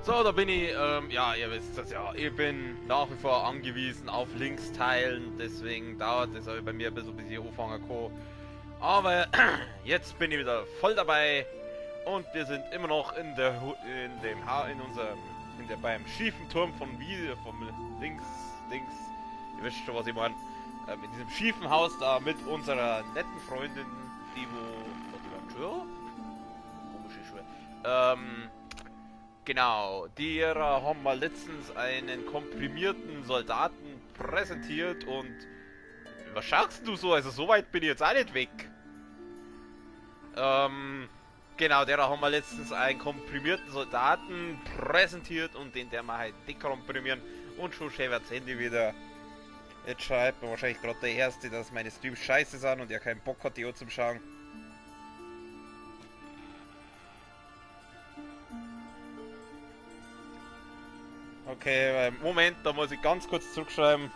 So, da bin ich, ja, ihr wisst das ja, ich bin nach wie vor angewiesen auf Links teilen, deswegen dauert es auch bei mir ein bisschen, bis ich anfangen kann. Aber jetzt bin ich wieder voll dabei und wir sind immer noch in der, beim schiefen Turm vom Dings, ihr wisst schon, was ich meine, in diesem schiefen Haus da mit unserer netten Freundin, die komische Schwere, genau, die haben mal letztens einen komprimierten Soldaten präsentiert und was schaust du so? Also so weit bin ich jetzt auch nicht weg. Genau, der haben wir letztens einen komprimierten Soldaten präsentiert und den der wir halt dekomprimieren und schon schön wird's Handy wieder. Jetzt schreibt mir wahrscheinlich gerade der Erste, dass meine Streams scheiße sind und er keinen Bock hat, die auch zum Schauen. Okay, Moment, da muss ich ganz kurz zurückschreiben.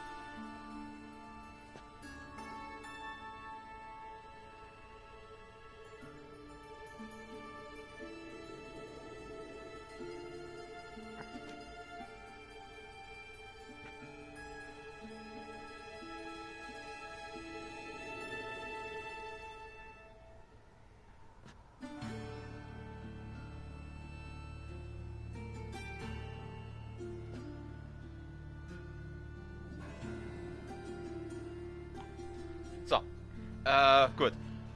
So, gut.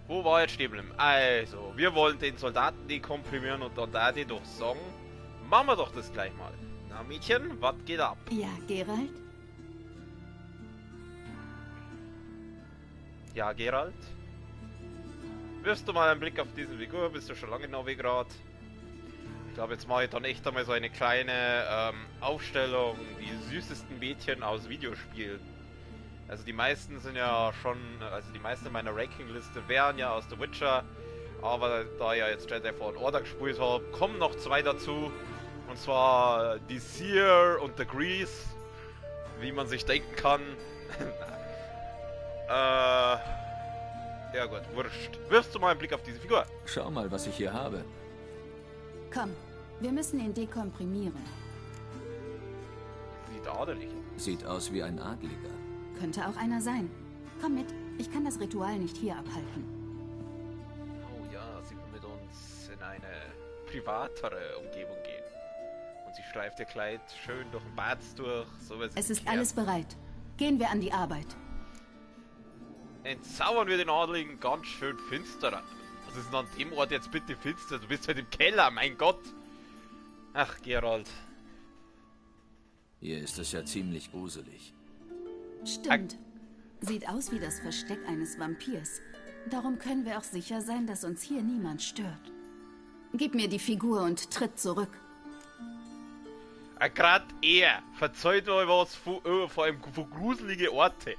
Wo war jetzt stehen geblieben? Also, wir wollen den Soldaten dekomprimieren und dann da die doch sagen, machen wir doch das gleich mal. Na Mädchen, was geht ab? Ja, Geralt? Ja, Geralt? Wirfst du mal einen Blick auf diesen Figur? Bist du schon lange in Novigrad? Ich glaube, jetzt mache ich dann echt einmal so eine kleine Aufstellung, die süßesten Mädchen aus Videospielen. Also die meisten sind ja schon, also die meisten meiner Rankingliste wären ja aus The Witcher, aber da ich ja jetzt Jedi Fallen Order gespielt habe, kommen noch zwei dazu. Und zwar die Seer und The Grease, wie man sich denken kann. Ja gut, wurscht. Wirfst du mal einen Blick auf diese Figur? Schau mal, was ich hier habe. Komm, wir müssen ihn dekomprimieren. Sieht adelig aus. Sieht aus wie ein Adliger. Könnte auch einer sein. Komm mit, ich kann das Ritual nicht hier abhalten. Oh ja, sie will mit uns in eine privatere Umgebung gehen. Und sie streift ihr Kleid schön durch den Bad durch. So Es ist alles bereit. Gehen wir an die Arbeit. Entzaubern wir den Adligen ganz schön finster. Was ist denn an dem Ort jetzt bitte finster? Du bist halt im Keller, mein Gott. Ach, Geralt. Hier ist es ja ziemlich gruselig. Stimmt. Sieht aus wie das Versteck eines Vampirs. Darum können wir auch sicher sein, dass uns hier niemand stört. Gib mir die Figur und tritt zurück. Grad er verzeiht euch was vor allem von gruselige Orte.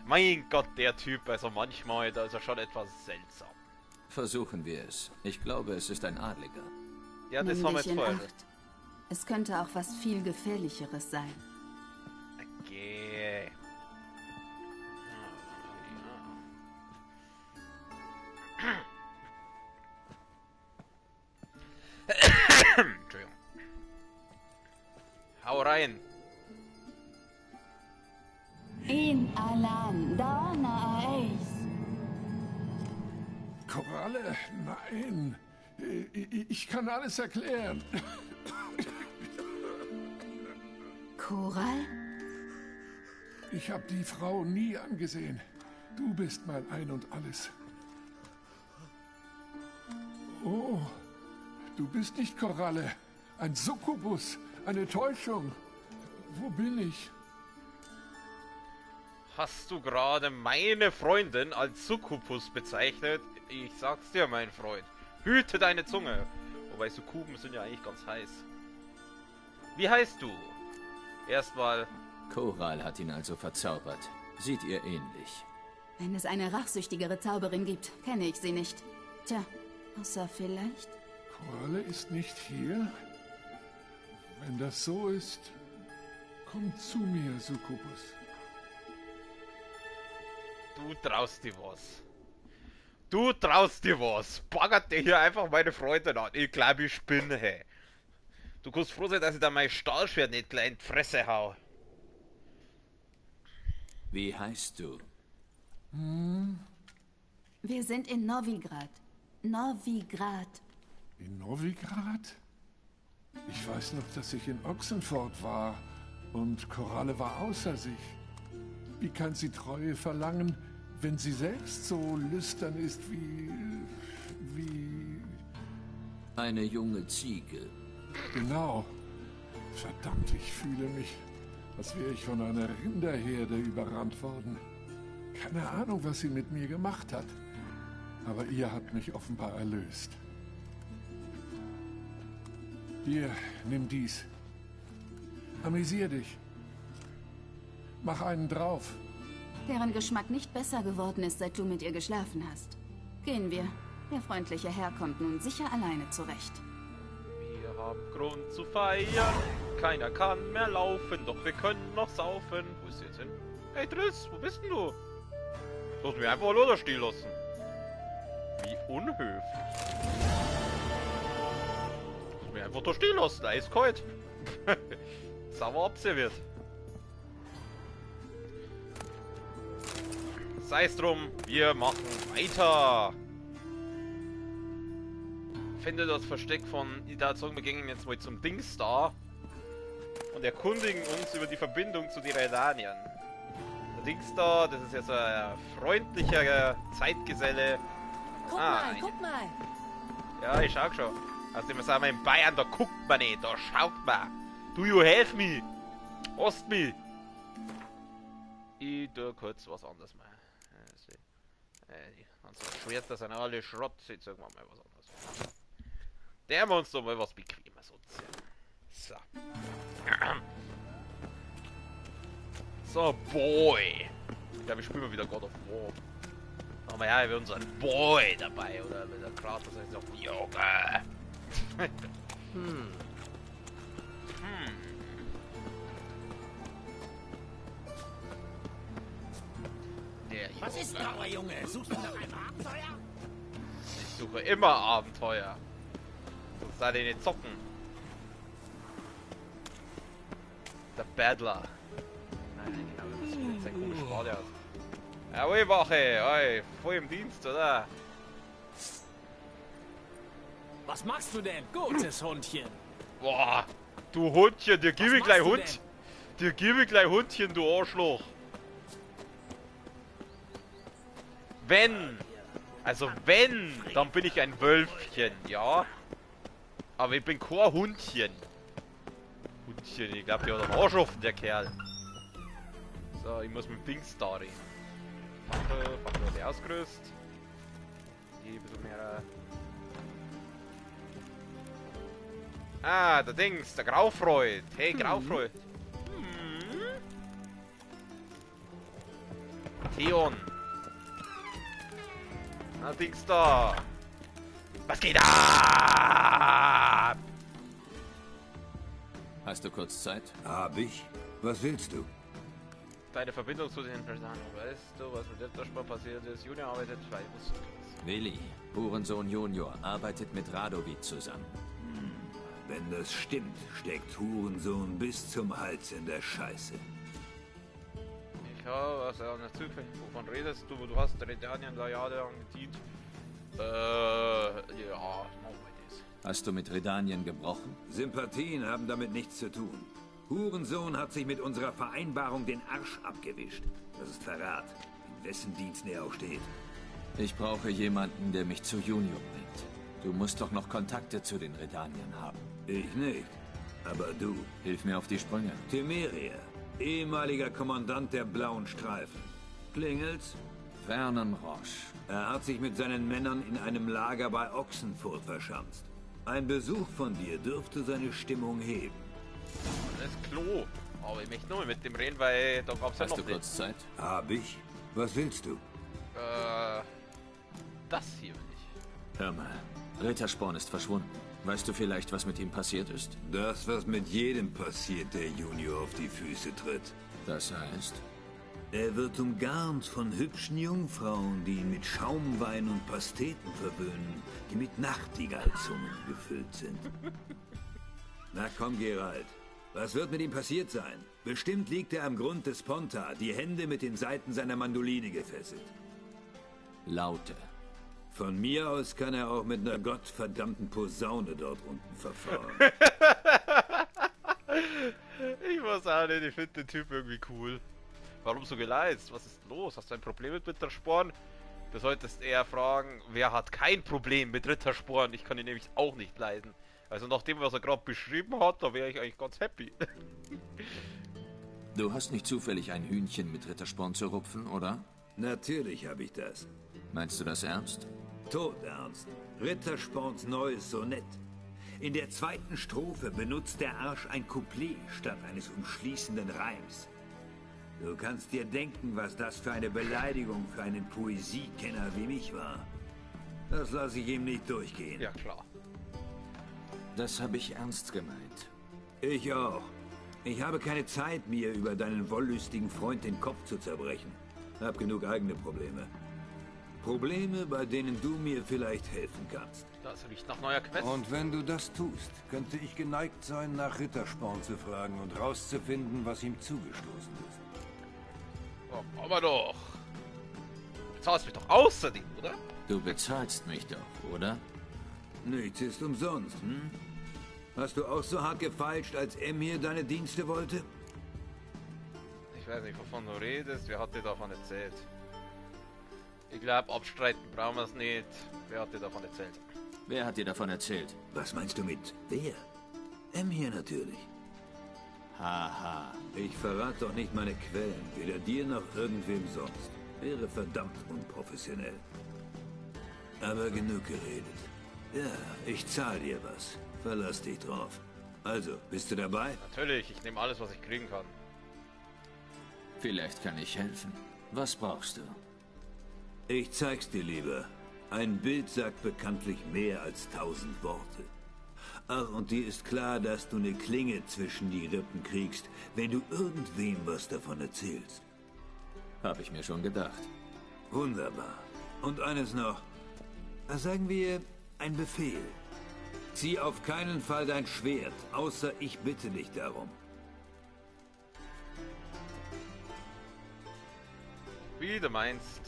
Mein Gott, der Typ, also manchmal, da ist er schon etwas seltsam. Versuchen wir es. Ich glaube, es ist ein Adliger. Ja, das Nimm haben wir dich jetzt in vorher. Acht. Es könnte auch was viel Gefährlicheres sein. Okay. Entschuldigung. Hau rein. In Alan, Dana Ace. Koralle, nein. Ich kann alles erklären. Koral? Ich habe die Frau nie angesehen. Du bist mein Ein und Alles. Oh, du bist nicht Koralle. Ein Succubus, eine Täuschung. Wo bin ich? Hast du gerade meine Freundin als Succubus bezeichnet? Ich sag's dir, mein Freund. Hüte deine Zunge. Wobei Sukkuben sind ja eigentlich ganz heiß. Wie heißt du? Erstmal. Koral hat ihn also verzaubert. Sieht ihr ähnlich. Wenn es eine rachsüchtigere Zauberin gibt, kenne ich sie nicht. Tja, außer vielleicht... Koralle ist nicht hier? Wenn das so ist, komm zu mir, Succubus. Du traust dir was. Du traust dir was. Baggert dir hier einfach meine Freundin an. Ich glaube, ich spinne, hey. Du kannst froh sein, dass ich da mein Stahlschwert nicht gleich in die Fresse hau. Wie heißt du? Wir sind in Novigrad. Novigrad. In Novigrad? Ich weiß noch, dass ich in Oxenford war und Koralle war außer sich. Wie kann sie Treue verlangen, wenn sie selbst so lüstern ist wie... Eine junge Ziege. Genau. Verdammt, ich fühle mich, als wäre ich von einer Rinderherde überrannt worden. Keine Ahnung, was sie mit mir gemacht hat. Aber ihr habt mich offenbar erlöst. Hier, nimm dies. Amüsier dich. Mach einen drauf. Deren Geschmack nicht besser geworden ist, seit du mit ihr geschlafen hast. Gehen wir. Der freundliche Herr kommt nun sicher alleine zurecht. Wir haben Grund zu feiern. Keiner kann mehr laufen, doch wir können noch saufen. Wo ist sie jetzt hin? Hey Triss, wo bist denn du? Du hast mich einfach nur stehen lassen. Wie unhöflich. Du hast mich einfach da stehen lassen, eiskalt. Sauer abserviert. Sei es drum, wir machen weiter. Finde das Versteck von Idazong. Wir gehen jetzt mal zum Dings da und erkundigen uns über die Verbindung zu den Redaniern. Der Dings da, das ist jetzt ein freundlicher Zeitgeselle. Guck mal. Ja, ich schau schon. Außerdem sind wir in Bayern, da guckt man nicht, da schaut man. Do you help me? Ost me. Ich tu kurz was anderes mal. Die ganzen Schwerter sind alle Schrott. Jetzt sagen wir mal was anderes. Der haben wir uns doch mal was Bequemes anziehen. So. So, Boy. Ja, wir spielen mal wieder God of War. Aber ja, wir haben unseren Boy dabei, oder? Mit der Kratos heißt auch Junge. Der Junge. Was ist da, Junge? Suchst du nach einem Abenteuer? Ich suche immer Abenteuer. Sonst seid ihr nicht zocken. Der Battler. Nein, genau, das ist jetzt ein komisches Bade aus. Jawohl, Wache, ey, voll im Dienst, oder? Was machst du denn, gutes Hundchen? Boah, du Hundchen, dir gebe ich Was gleich machst du Hund. Dir gebe ich gleich Hundchen, du Arschloch. Wenn, dann bin ich ein Wölfchen, ja? Aber ich bin kein Hundchen. Hundchen, ich glaube, der hat einen Arsch offen, der Kerl. So, ich muss mit dem Dings da reden. Fackel hat die ausgerüstet. Hier ein bisschen mehr. Der Dings, der Graufreud. Hey, Graufreud. Theon. Na, Dings da. Was geht ab? Hast du kurz Zeit? Hab ich? Was willst du? Deine Verbindung zu den Personen. Weißt du, was mit Detterspar passiert ist? Junior arbeitet bei uns. Willi, Hurensohn Junior, arbeitet mit Radovid zusammen. Wenn das stimmt, steckt Hurensohn bis zum Hals in der Scheiße. Ich habe was an der Zukunft. Wovon redest du? Du hast Redanien da jahrelang gedient. Ja, machen wir das. Hast du mit Redanien gebrochen? Sympathien haben damit nichts zu tun. Hurensohn hat sich mit unserer Vereinbarung den Arsch abgewischt. Das ist Verrat, in wessen Dienst er auch steht. Ich brauche jemanden, der mich zu Junior bringt. Du musst doch noch Kontakte zu den Redaniern haben. Ich nicht. Aber du. Hilf mir auf die Sprünge. Temeria, ehemaliger Kommandant der Blauen Streifen. Klingelt's? Vernon Roche. Er hat sich mit seinen Männern in einem Lager bei Oxenfurt verschanzt. Ein Besuch von dir dürfte seine Stimmung heben. Das Klo. Aber ich möchte nur mit dem reden, weil da gab's ja Hast noch du den. kurz Zeit? Hab ich? Was willst du? Das hier will ich. Hör mal, Rittersporn ist verschwunden. Weißt du vielleicht, was mit ihm passiert ist? Das, was mit jedem passiert, der Junior auf die Füße tritt. Das heißt? Er wird umgarnt von hübschen Jungfrauen, die ihn mit Schaumwein und Pasteten verwöhnen, die mit Nachtigallzungen gefüllt sind. Na komm, Geralt. Was wird mit ihm passiert sein? Bestimmt liegt er am Grund des Pontar, die Hände mit den Saiten seiner Mandoline gefesselt. Laute. Von mir aus kann er auch mit einer gottverdammten Posaune dort unten verfahren. Ich weiß auch nicht, ich finde den Typ irgendwie cool. Warum so geleist? Was ist los? Hast du ein Problem mit Rittersporn? Du solltest eher fragen, wer hat kein Problem mit Rittersporn? Ich kann ihn nämlich auch nicht leiden. Also nach dem, was er gerade beschrieben hat, da wäre ich eigentlich ganz happy. Du hast nicht zufällig ein Hühnchen mit Rittersporn zu rupfen, oder? Natürlich habe ich das. Meinst du das ernst? Todernst. Rittersporns neues Sonett. In der zweiten Strophe benutzt der Arsch ein Couplet statt eines umschließenden Reims. Du kannst dir denken, was das für eine Beleidigung für einen Poesiekenner wie mich war. Das lasse ich ihm nicht durchgehen. Ja, klar. Das habe ich ernst gemeint. Ich auch. Ich habe keine Zeit, mir über deinen wollüstigen Freund den Kopf zu zerbrechen. Hab genug eigene Probleme. Probleme, bei denen du mir vielleicht helfen kannst. Das riecht nach neuer Quest. Und wenn du das tust, könnte ich geneigt sein, nach Rittersporn zu fragen und rauszufinden, was ihm zugestoßen ist. Oh, aber doch. Du zahlst mich doch außerdem, oder? Du bezahlst mich doch, oder? Nichts ist umsonst, hm? Hast du auch so hart gefeilscht, als Emir deine Dienste wollte? Ich weiß nicht, wovon du redest. Wer hat dir davon erzählt? Ich glaube, abstreiten brauchen wir es nicht. Wer hat dir davon erzählt? Wer hat dir davon erzählt? Was meinst du mit wer? Emir natürlich. Haha. Ich verrate doch nicht meine Quellen, weder dir noch irgendwem sonst. Wäre verdammt unprofessionell. Aber genug geredet. Ja, ich zahle dir was. Verlass dich drauf. Also, bist du dabei? Natürlich, ich nehme alles, was ich kriegen kann. Vielleicht kann ich helfen. Was brauchst du? Ich zeig's dir lieber. Ein Bild sagt bekanntlich mehr als 1000 Worte. Ach, und dir ist klar, dass du eine Klinge zwischen die Rippen kriegst, wenn du irgendwem was davon erzählst. Hab ich mir schon gedacht. Wunderbar. Und eines noch. Sagen wir, ein Befehl. Zieh auf keinen Fall dein Schwert, außer ich bitte dich darum. Wie du meinst.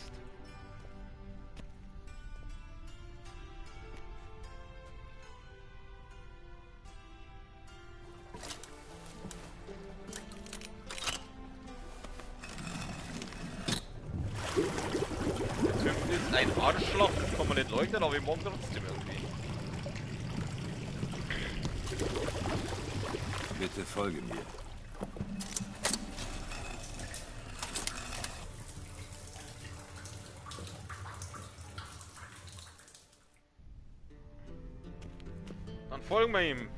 Der Typ ist ein Arschloch, das kann man nicht leugnen, aber ich mag trotzdem irgendwie. Bitte folge mir. Dann folgen wir ihm.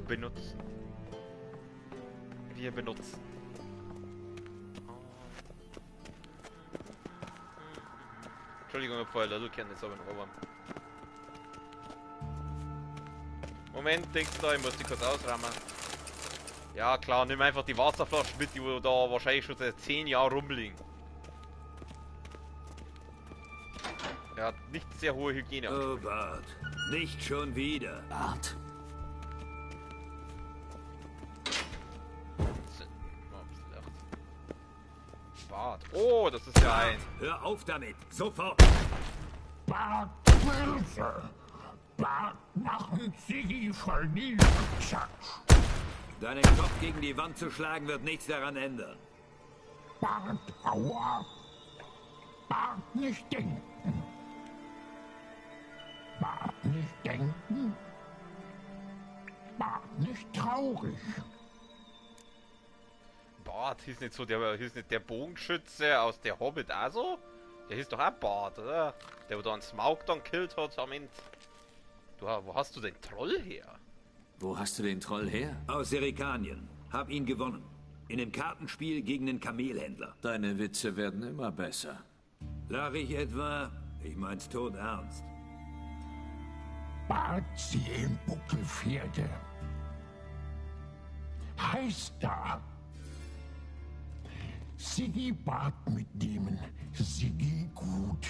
Benutzen. Wir benutzen. Entschuldigung, Herr Pfeiler, du kennst es aber noch, aber... Moment, denkst du da, ich muss die kurz ausrammen. Ja klar, nimm einfach die Wasserflaschen mit, die da wahrscheinlich schon seit 10 Jahren rumliegen. Er hat nicht sehr hohe Hygiene. Oh, Bart. Nicht schon wieder. Bart. Bart. Oh, das ist ja ein... Hör auf damit. Sofort. Bart, Hilfe! Bart, machen Sie voll Schatz. Deinen Kopf gegen die Wand zu schlagen, wird nichts daran ändern. Bart, aua! Bart, nicht denken! Bart, nicht denken! Bart, nicht traurig! Bart hieß nicht so der Bogenschütze aus der Hobbit also? Der hieß doch auch Bart, oder? Der, wo da einen Smaug dann killt hat am Ende. Wo hast du den Troll her? Wo hast du den Troll her? Aus Serikanien. Hab ihn gewonnen. In einem Kartenspiel gegen den Kamelhändler. Deine Witze werden immer besser. Lach ich etwa? Ich mein's todernst. Bart, Sie im Buckelpferde. Heißt da. Siggi Bart mitnehmen. Siggi gut.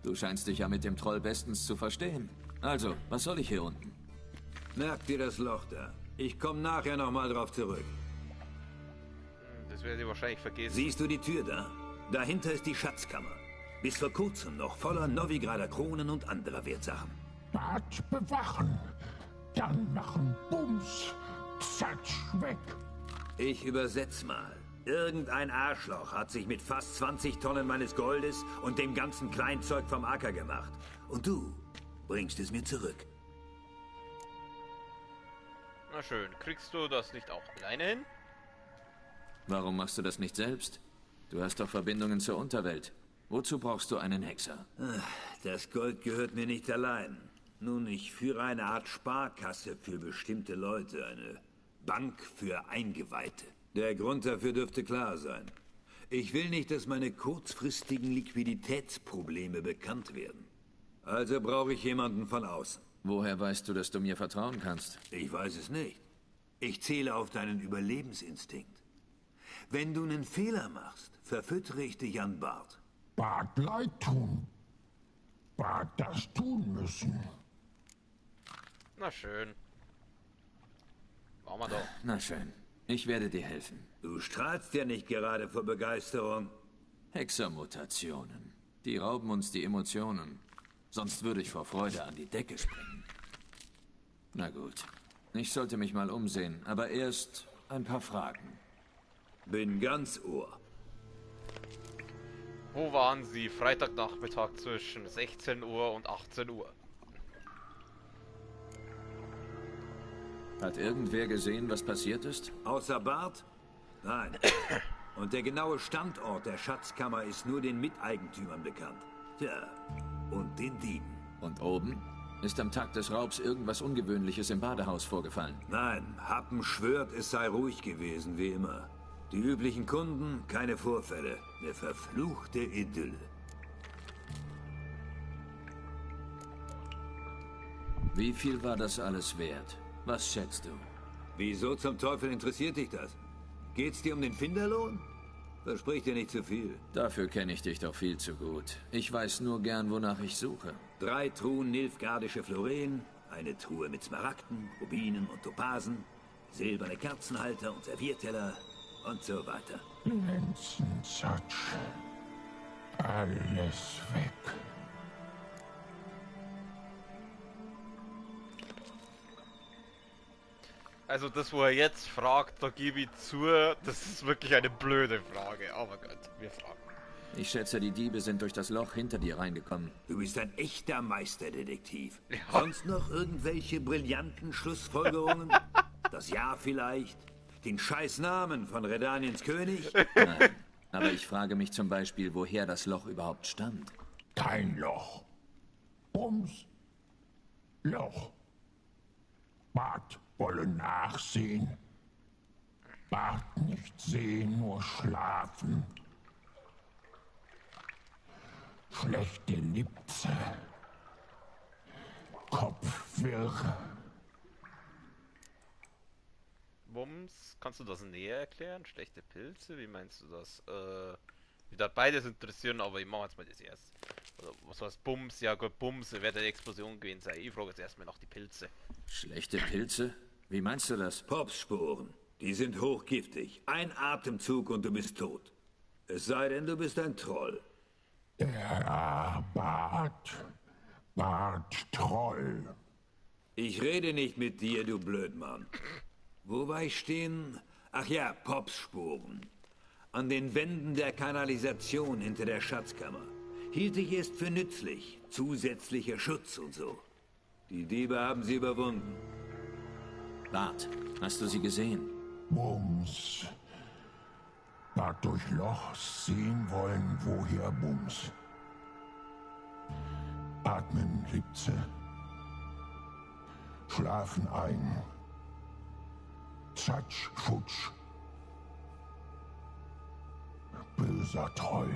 Du scheinst dich ja mit dem Troll bestens zu verstehen. Also, was soll ich hier unten? Merk dir das Loch da. Ich komme nachher nochmal drauf zurück. Das werde ich wahrscheinlich vergessen. Siehst du die Tür da? Dahinter ist die Schatzkammer. Bis vor kurzem noch voller Novigrader Kronen und anderer Wertsachen. Bad bewachen. Dann machen Bums. Zatsch weg. Ich übersetz mal. Irgendein Arschloch hat sich mit fast 20 Tonnen meines Goldes und dem ganzen Kleinzeug vom Acker gemacht. Und du bringst es mir zurück. Na schön, kriegst du das nicht auch alleine hin? Warum machst du das nicht selbst? Du hast doch Verbindungen zur Unterwelt. Wozu brauchst du einen Hexer? Das Gold gehört mir nicht allein. Nun, ich führe eine Art Sparkasse für bestimmte Leute, eine Bank für Eingeweihte. Der Grund dafür dürfte klar sein. Ich will nicht, dass meine kurzfristigen Liquiditätsprobleme bekannt werden. Also brauche ich jemanden von außen. Woher weißt du, dass du mir vertrauen kannst? Ich weiß es nicht. Ich zähle auf deinen Überlebensinstinkt. Wenn du einen Fehler machst, verfüttere ich dich an Bart. Bad leid tun. Bad das tun müssen. Na schön. Machen wir doch. Na schön. Ich werde dir helfen. Du strahlst ja nicht gerade vor Begeisterung. Hexermutationen. Die rauben uns die Emotionen. Sonst würde ich vor Freude an die Decke springen. Na gut. Ich sollte mich mal umsehen, aber erst ein paar Fragen. Bin ganz Ohr. Wo waren Sie Freitagnachmittag zwischen 16 Uhr und 18 Uhr? Hat irgendwer gesehen, was passiert ist? Außer Bart? Nein. Und der genaue Standort der Schatzkammer ist nur den Miteigentümern bekannt. Tja, und den Dieben. Und oben? Ist am Tag des Raubs irgendwas Ungewöhnliches im Badehaus vorgefallen? Nein, Happen schwört, es sei ruhig gewesen, wie immer. Die üblichen Kunden, keine Vorfälle. Eine verfluchte Idylle. Wie viel war das alles wert? Was schätzt du? Wieso zum Teufel interessiert dich das? Geht's dir um den Finderlohn? Versprich dir nicht zu viel. Dafür kenne ich dich doch viel zu gut. Ich weiß nur gern, wonach ich suche. 3 Truhen nilfgaardische Floren, eine Truhe mit Smaragden, Rubinen und Topasen, silberne Kerzenhalter und Servierteller und so weiter. Glänzen, Zatsch. Alles weg. Also das, wo er jetzt fragt, da gebe ich zu, das ist wirklich eine blöde Frage. Aber gut, wir fragen. Ich schätze, die Diebe sind durch das Loch hinter dir reingekommen. Du bist ein echter Meisterdetektiv. Ja. Sonst noch irgendwelche brillanten Schlussfolgerungen? Das Jahr vielleicht? Den Scheißnamen von Redaniens König? Nein, aber ich frage mich zum Beispiel, woher das Loch überhaupt stammt. Kein Loch. Bums. Loch. Bart wolle nachsehen. Bart nicht sehen, nur schlafen. Schlechte Lipze. Kopfwirr. Bums, kannst du das näher erklären? Schlechte Pilze, wie meinst du das? Mich hat beides interessieren, aber ich mache jetzt mal das erst. Also, was heißt Bums? Ja gut, Bums, wird eine Explosion gewesen sein. Ich frage jetzt erstmal nach die Pilze. Schlechte Pilze? Wie meinst du das? Popsporen. Die sind hochgiftig. Ein Atemzug und du bist tot. Es sei denn, du bist ein Troll. Ja, Bart. Bart Troll. Ich rede nicht mit dir, du Blödmann. Wo war ich stehen? Ach ja, Popspuren. An den Wänden der Kanalisation hinter der Schatzkammer. Hielt ich es für nützlich. Zusätzlicher Schutz und so. Die Diebe haben sie überwunden. Bart, hast du sie gesehen? Bums. Bart durch Loch sehen wollen, woher Bums. Atmen, Lipze. Schlafen ein. Zatsch, futsch. Böser Troll.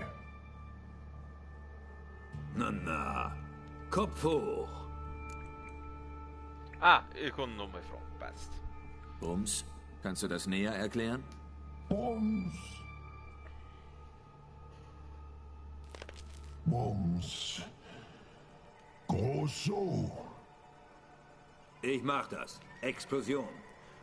Na, Kopf hoch. Ah, ich kann nochmal fragen, passt. Bums, kannst du das näher erklären? Bums. Bums. groß so. Ich mach das. Explosion.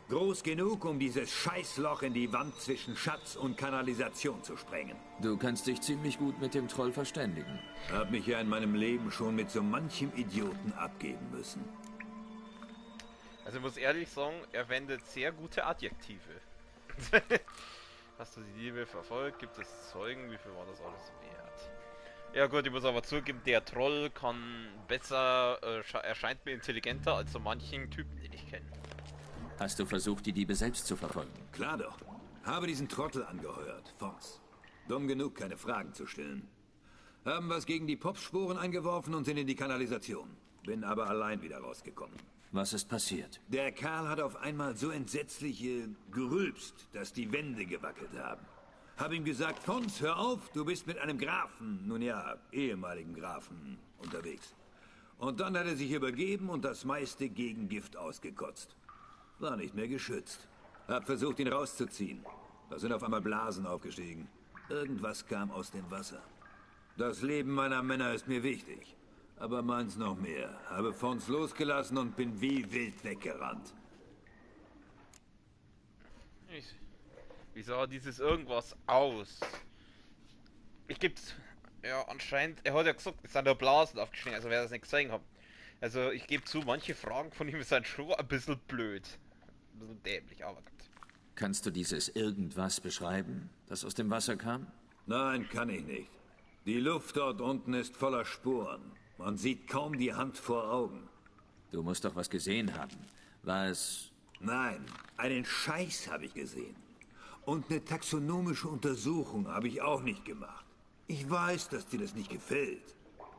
Groß genug, um dieses Scheißloch in die Wand zwischen Schatz und Kanalisation zu sprengen. Du kannst dich ziemlich gut mit dem Troll verständigen. Hab mich ja in meinem Leben schon mit so manchem Idioten abgeben müssen. Also ich muss ehrlich sagen, er wendet sehr gute Adjektive. Hast du die Liebe verfolgt? Gibt es Zeugen? Wie viel war das alles wert? Ja gut, ich muss aber zugeben, der Troll kann besser, erscheint mir intelligenter als so manchen Typen, den ich kenne. Hast du versucht, die Diebe selbst zu verfolgen? Klar doch. Habe diesen Trottel angeheuert, Fons. Dumm genug, keine Fragen zu stellen. Haben was gegen die Popsporen eingeworfen und sind in die Kanalisation. Bin aber allein wieder rausgekommen. Was ist passiert? Der Kerl hat auf einmal so entsetzlich gerülpst, dass die Wände gewackelt haben. Hab ihm gesagt, Fons, hör auf, du bist mit einem Grafen, nun ja, ehemaligen Grafen, unterwegs. Und dann hat er sich übergeben und das meiste Gegengift ausgekotzt. War nicht mehr geschützt. Hab versucht, ihn rauszuziehen. Da sind auf einmal Blasen aufgestiegen. Irgendwas kam aus dem Wasser. Das Leben meiner Männer ist mir wichtig. Aber meins noch mehr. Habe Fons losgelassen und bin wie wild weggerannt. Wie sah dieses irgendwas aus? Ich geb's... Ja, anscheinend... Er hat ja gesagt, es sind da Blasen aufgestiegen, also wer das nicht gesehen hat. Also ich gebe zu, manche Fragen von ihm sind schon ein bisschen blöd. Ein bisschen dämlich, aber gut. Kannst du dieses Irgendwas beschreiben, das aus dem Wasser kam? Nein, kann ich nicht. Die Luft dort unten ist voller Spuren. Man sieht kaum die Hand vor Augen. Du musst doch was gesehen haben. War es... Nein, einen Scheiß habe ich gesehen. Und eine taxonomische Untersuchung habe ich auch nicht gemacht. Ich weiß, dass dir das nicht gefällt.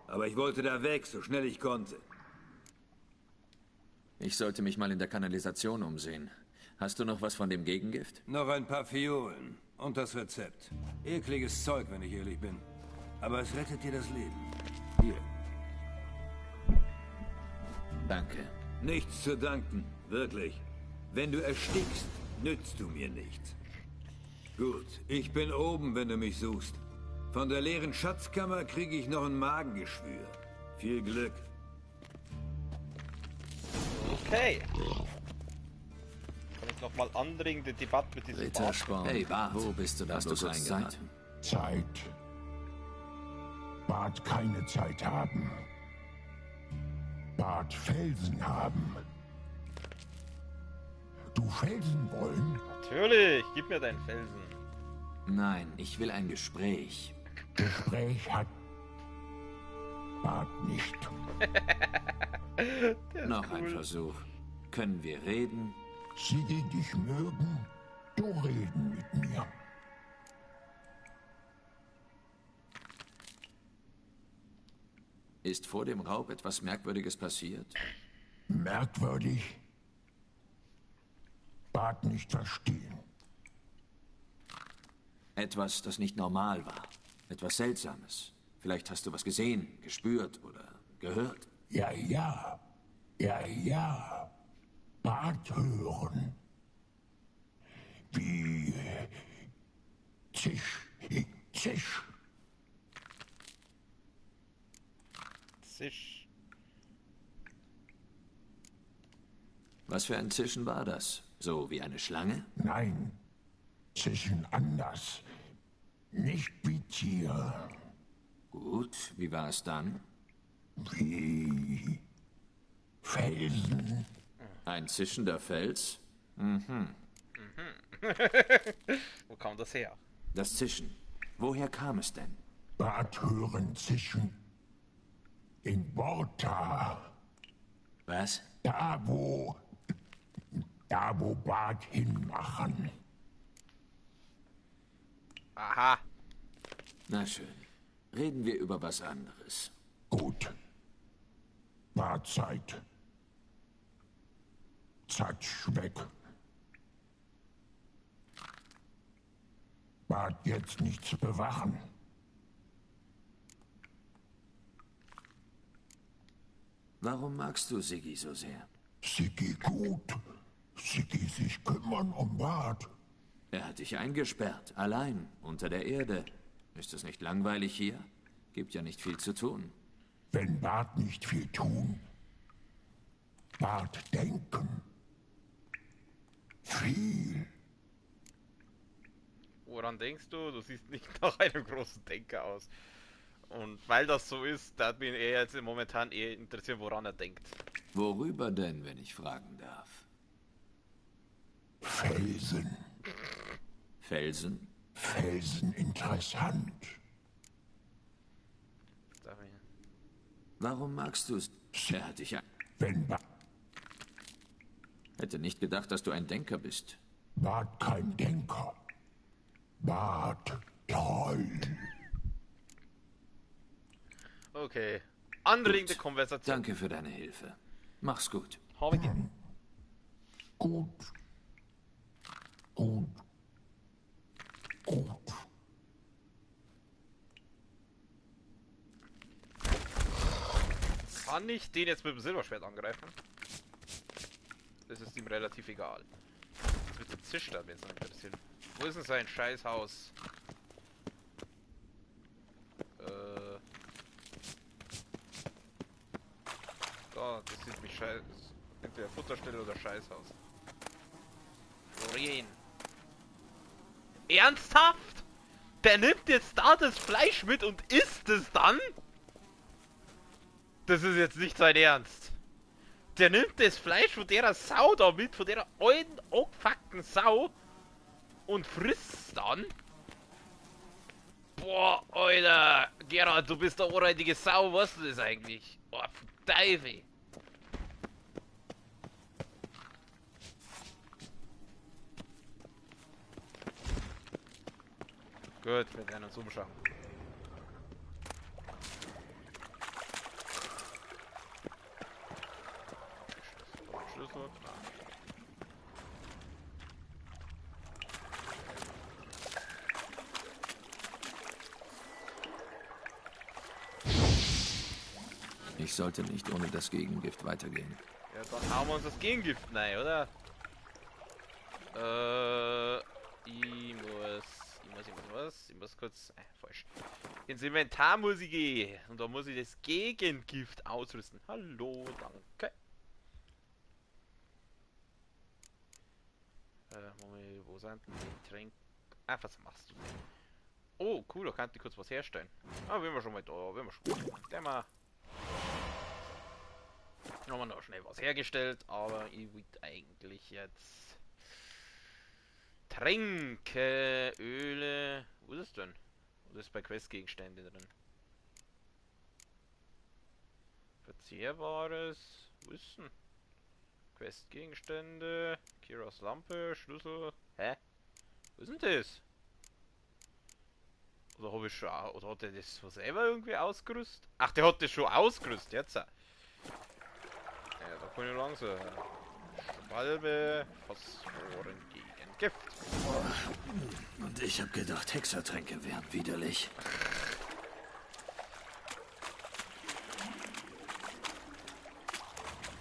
Aber ich wollte da weg, so schnell ich konnte. Ich sollte mich mal in der Kanalisation umsehen. Hast du noch was von dem Gegengift? Noch ein paar Fiolen und das Rezept. Ekliges Zeug, wenn ich ehrlich bin. Aber es rettet dir das Leben. Hier. Danke. Nichts zu danken, wirklich. Wenn du erstickst, nützt du mir nichts. Gut, ich bin oben, wenn du mich suchst. Von der leeren Schatzkammer kriege ich noch ein Magengeschwür. Viel Glück. Okay. Kann ich nochmal anregen, die Debatte mit diesem Rittersporn. Hey, Bart, wo bist du da bloß reingeraten? Zeit. Bart keine Zeit haben. Bart Felsen haben. Du Felsen wollen? Natürlich, gib mir deinen Felsen. Nein, ich will ein Gespräch. Gespräch hat Bart nicht. Noch cool. Ein Versuch. Können wir reden? Sie, die dich mögen, du reden mit mir. Ist vor dem Raub etwas Merkwürdiges passiert? Merkwürdig? Bart nicht verstehen. Etwas, das nicht normal war. Etwas Seltsames. Vielleicht hast du was gesehen, gespürt oder gehört. Ja, ja. Ja, ja. Bart hören. Wie... Zisch. Zisch. Zisch. Was für ein Zischen war das? So wie eine Schlange? Nein. Zischen anders. Nicht wie Tier. Gut, wie war es dann? Wie... Felsen. Ein zischender Fels? Mhm. Wo kam das her? Das Zischen. Woher kam es denn? Bart hören zischen. In Borta. Was? Da wo Bart hinmachen. Aha. Na schön. Reden wir über was anderes. Gut. War Zeit. Zatsch weg. Bart jetzt nichts bewachen. Warum magst du Siggi so sehr? Siggi gut. Siggi sich kümmern um Bart. Er hat dich eingesperrt, allein, unter der Erde. Ist es nicht langweilig hier? Gibt ja nicht viel zu tun. Wenn Bart nicht viel tun, Bart denken. Viel. Woran denkst du? Du siehst nicht nach einem großen Denker aus. Und weil das so ist, da bin ich jetzt momentan eher interessiert, woran er denkt. Worüber denn, wenn ich fragen darf? Felsen. Felsen? Felsen interessant. Warum magst du es? Er hat dich an. Wenn Bart Hätte nicht gedacht, dass du ein Denker bist. kein Denker. Bart toll. Okay. Anregende Konversation. Danke für deine Hilfe. Mach's gut. Habe ich dir. Gut. Gut. Gut. Kann ich den jetzt mit dem Silberschwert angreifen? Das ist ihm relativ egal. Das wird der Zisch da, wenn es noch interessiert. Wo ist denn sein Scheißhaus? Da, das sieht mich scheiße. Entweder Futterstelle oder Scheißhaus. Florian. Ernsthaft? Der nimmt jetzt da das Fleisch mit und isst es dann? Das ist jetzt nicht sein Ernst. Der nimmt das Fleisch von der Sau da mit, von der alten, angefuckten Sau und frisst es dann? Boah, Alter, Gerhard, du bist der ureinige Sau, weißt du das eigentlich? Boah, Teufel. Gut, wir werden uns umschauen. Schlüssel, klar. Ich sollte nicht ohne das Gegengift weitergehen. Ja, dann hauen wir uns das Gegengift rein, oder? Ich muss kurz... falsch. Ins Inventar muss ich gehen. Und da muss ich das Gegengift ausrüsten. Hallo, danke. Moment, wo sind denn die Tränke? Ah, was machst du denn? Oh, cool, da kann ich kurz was herstellen. Ah, wenn wir schon mal da, wenn wir schon mal... Der mal... Haben wir noch schnell was hergestellt, aber ich will eigentlich jetzt... Tränke, Öle... Wo ist es denn? Wo ist bei Questgegenstände drin? Verzehrbares... Wo ist denn? Questgegenstände... Kiras Lampe, Schlüssel... Hä? Wo ist denn das? Oder habe ich schon... Oder hat der das so selber irgendwie ausgerüstet? Ach, der hat das schon ausgerüstet, jetzt. Ja, da kann ich langsam... Schwalbe, Phosphoren gegen Gift. Und ich habe gedacht, Hexertränke wären widerlich.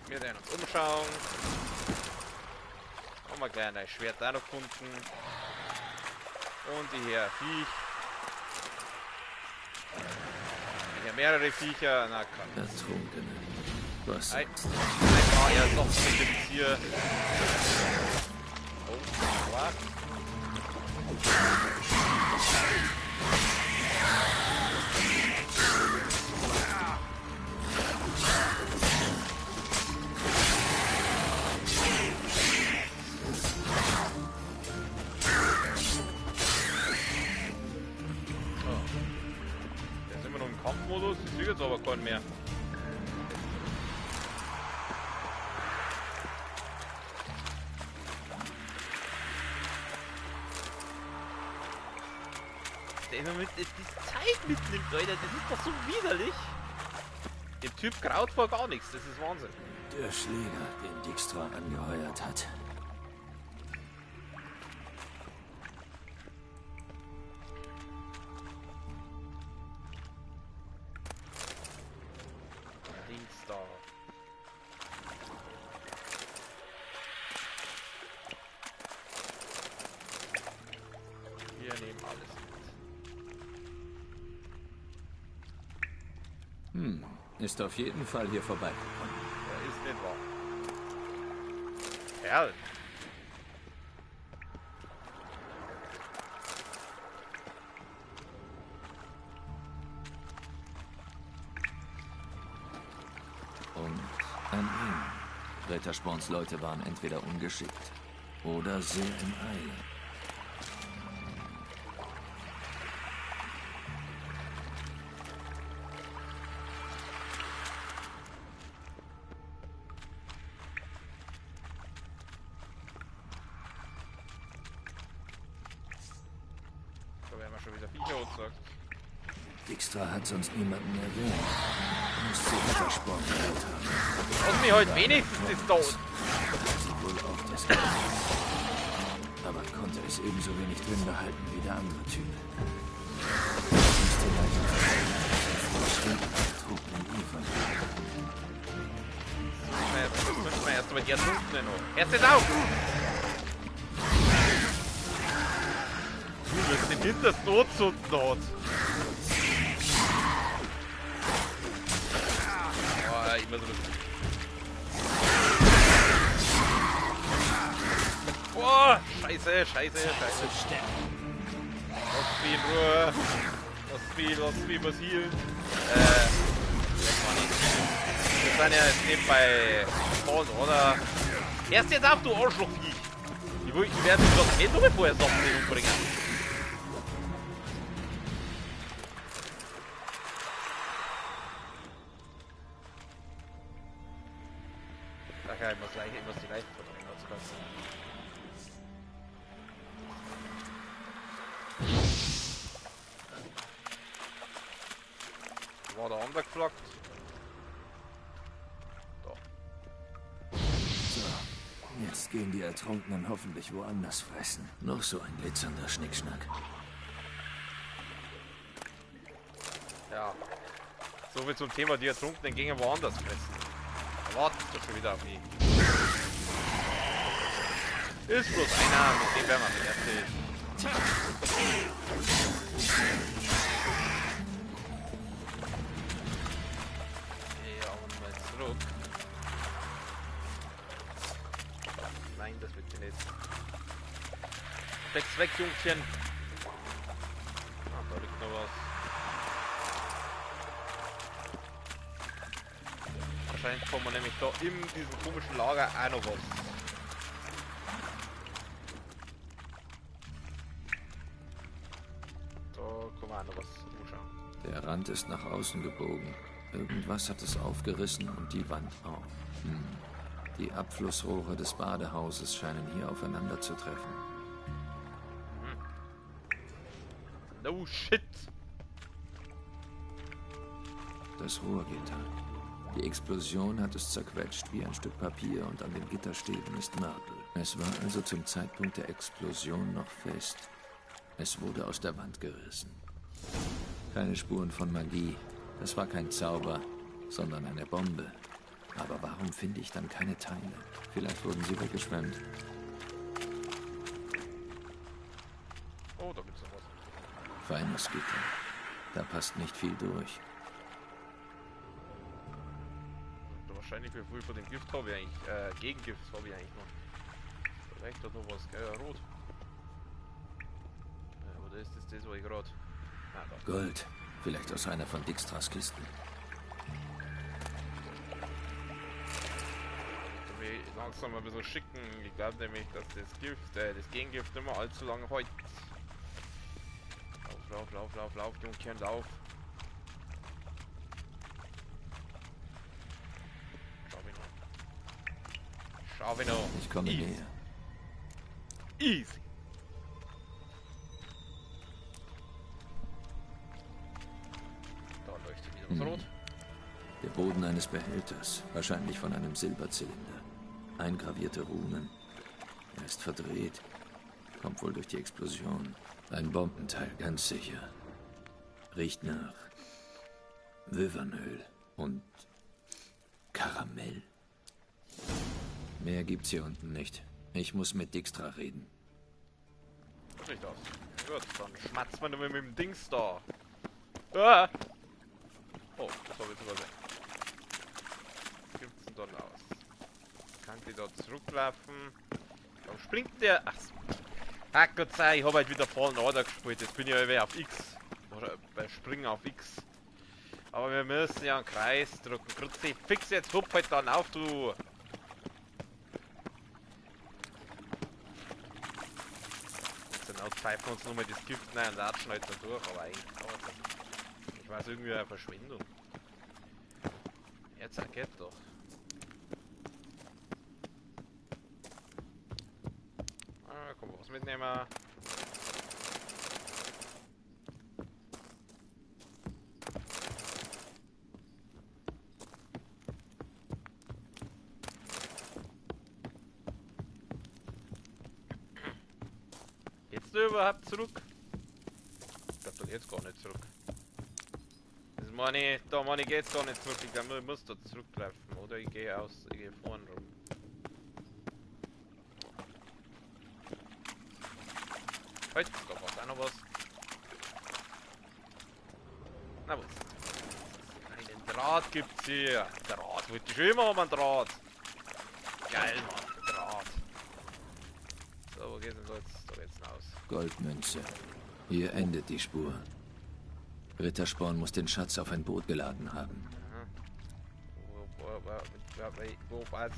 Wir werden uns umschauen. Haben wir gleich ein Schwert da noch gefunden. Und die hier Viech. Hier mehrere Viecher. Na komm. Ertrunkene. Was? Einmal ja noch mit dem Tier. Oh, was? Jetzt sind wir noch im Kampfmodus, ich sehe jetzt aber keinen mehr. Der immer mit die Zeit mitnimmt, Alter, das ist doch so widerlich. Dem Typ graut vor gar nichts, das ist Wahnsinn. Der Schläger, den Dijkstra angeheuert hat. Dijkstra. Wir nehmen alles mit. ist auf jeden Fall hier vorbeigekommen. Ja, ist nicht wahr. Kerl. Und an ihn. Rittersporns Leute waren entweder ungeschickt oder sehr in Eile. Da werden wir schon wieder Viecher und sagt. Dijkstra hat sonst niemanden erwähnt. Muss zu Rittersporn gehört haben. Lass mich heute wenigstens das tot. Sie wohl auch das aber konnte es ebenso wenig drin behalten wie der andere Typ. Das müssen wir erst mal die Ertrunkenen noch. Erst jetzt auf! Du wirst den hintersten Todsünden hat. Oh, immer so lustig. Boah, scheiße. Lass mich in Ruhe. Lass mich was healen. Wir sind ja jetzt nicht bei Spawn, oder? Erst jetzt auf, du Arschlochviech! Ich werde mich doch nicht nur bevor er Sachen umbringen. Ach ja, ich muss die Leichen verbringen, als Klasse. War der andere geflaggt? Da. So, jetzt gehen die Ertrunkenen hoffentlich woanders fressen. Noch so ein glitzernder Schnickschnack. Ja. So viel zum Thema, die Ertrunkenen gingen woanders fressen. Da wartest du schon wieder auf mich. Ist bloß einer, mit dem werden wir nicht erzählen. Ja, und mal zurück. Nein, das wird sie nicht. Steck's weg, Jungchen. Ah, da liegt noch was. Wahrscheinlich kommen wir nämlich da in diesem komischen Lager auch noch was. Da kann man auch noch was anschauen. Der Rand ist nach außen gebogen. Irgendwas hat es aufgerissen und die Wand auch. Die Abflussrohre des Badehauses scheinen hier aufeinander zu treffen. No shit! Das Rohrgitter. Die Explosion hat es zerquetscht wie ein Stück Papier und an den Gitterstäben ist Mörtel. Es war also zum Zeitpunkt der Explosion noch fest. Es wurde aus der Wand gerissen. Keine Spuren von Magie. Das war kein Zauber, sondern eine Bombe. Aber warum finde ich dann keine Teile? Vielleicht wurden sie weggeschwemmt. Oh, da gibt's noch was. Feines Gitter. Da passt nicht viel durch. Wahrscheinlich wie viel von dem Gift habe ich eigentlich, Gegengift habe ich eigentlich noch. Da reicht doch noch was, gell, ja, rot. Oder ist das was ich gerade... Ah, da. Gold. Vielleicht aus einer von Dijkstras Kisten. Ich will langsam ein bisschen schicken. Ich glaube nämlich, dass das Gift, das Gegengift nicht mehr allzu lange hält. Lauf, Jungchen, lauf. Schau ihn noch. Ich komme Easy. näher. Easy. Da leuchtet wieder was rot. Der Boden eines Behälters, wahrscheinlich von einem Silberzylinder. Eingravierte Runen. Er ist verdreht. Kommt wohl durch die Explosion. Ein Bombenteil, ganz sicher. Riecht nach Wövernöl und Karamell. Mehr gibt's hier unten nicht. Ich muss mit Dijkstra reden. Nicht aus. Gut, dann schmatzt man nur mit dem Dings da. Ah! Oh, das habe ich übersehen. dann aus? Kann die da zurücklaufen? Warum springt der? Ach so. Ach Gott sei, ich habe halt wieder Fallen Order gespielt. Jetzt bin ich ja auf X. Oder bei Springen auf X. Aber wir müssen ja einen Kreis drücken. Grüezi, fix jetzt, hupp halt dann auf, du! Dann pfeifen wir uns nochmal das Gift rein und latschen halt da durch, aber eigentlich dauert das nicht. Ich weiß irgendwie eine Verschwendung. Jetzt geht doch. Ah, komm, was mitnehmen. Geht's da überhaupt zurück? Ich glaube, da geht's gar nicht zurück. Das meine, da meine ich geht's gar nicht zurück. Ich glaube, ich muss da zurücklaufen. Oder ich gehe ich gehe vorne rum. Halt, da war auch noch was. Na was? Einen Draht gibt's hier. Draht, wollte ich schon immer haben, einen Draht. Geil, Mann, Draht. So, wo geht's denn da jetzt? Da geht's raus. Goldmünze. Hier endet die Spur. Rittersporn muss den Schatz auf ein Boot geladen haben. Wo was?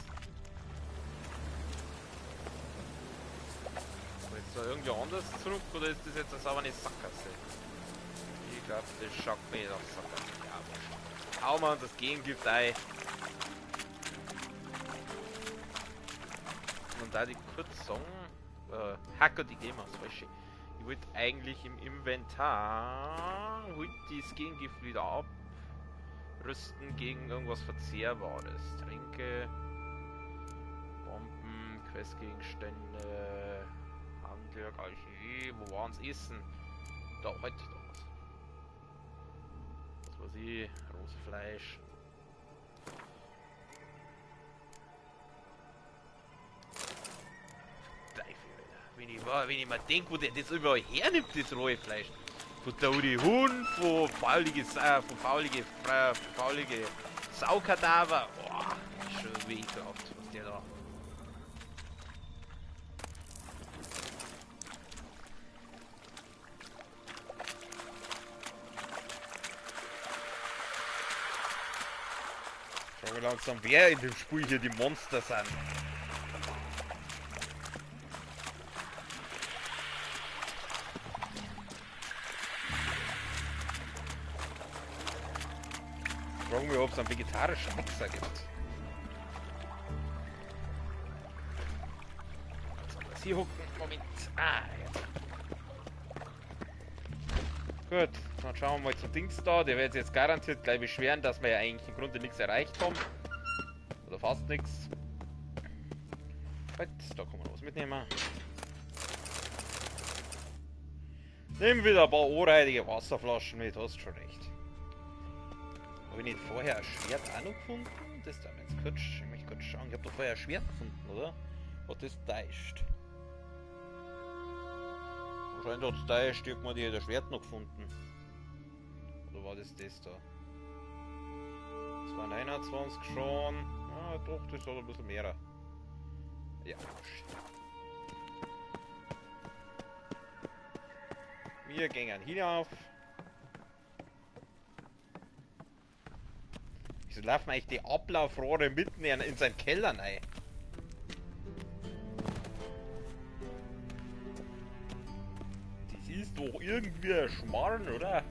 Jetzt da irgendwie anders zurück oder ist das jetzt aber eine Sackgasse? Ich glaube, das schaut mir nach Sackgasse. Ja, wurscht. Hauen wir uns das Gegengift ein. Und da die kurz sagen, Hacker, die gehen wir das falsche. Ich wollte eigentlich im Inventar das Gegengift wieder abrüsten gegen irgendwas Verzehrbares. Tränke, Bomben, Questgegenstände, Handwerk, Alchemie, wo waren's Essen? Da, heute da was. Was weiß ich, rohes Fleisch. Wenn ich mal denke, wo der das überall hernimmt, das rohe Fleisch. Von Tauri Hund, von faulige Saukadaver. Boah, schon wie ekelhaft, was der da. Schau mal langsam, wer in dem Spiel hier die Monster sind. Fragen wir, ob es einen vegetarischen Mixer gibt. Jetzt hier hucken. Moment. Ah, ja. Gut, dann schauen wir mal zum Dings da. Der wird jetzt garantiert gleich beschweren, dass wir ja eigentlich im Grunde nichts erreicht haben. Oder fast nichts. Halt, da kann man was mitnehmen. Nimm wieder ein paar ohrreidige Wasserflaschen mit, hast schon recht. Habe ich nicht vorher ein Schwert auch noch gefunden? Das da jetzt kurz, ich möchte kurz schauen. Ich habe doch vorher ein Schwert gefunden, oder? Hat das täuscht? Wahrscheinlich hat es täuscht, irgendwann die das Schwert noch gefunden. Oder war das da? Das waren 21 schon. Ah, doch, das hat ein bisschen mehr. Ja, wir gehen hinauf. Wieso laufen eigentlich die Ablaufrohre mitten in seinen Keller rein? Das ist doch irgendwie ein Schmarrn, oder?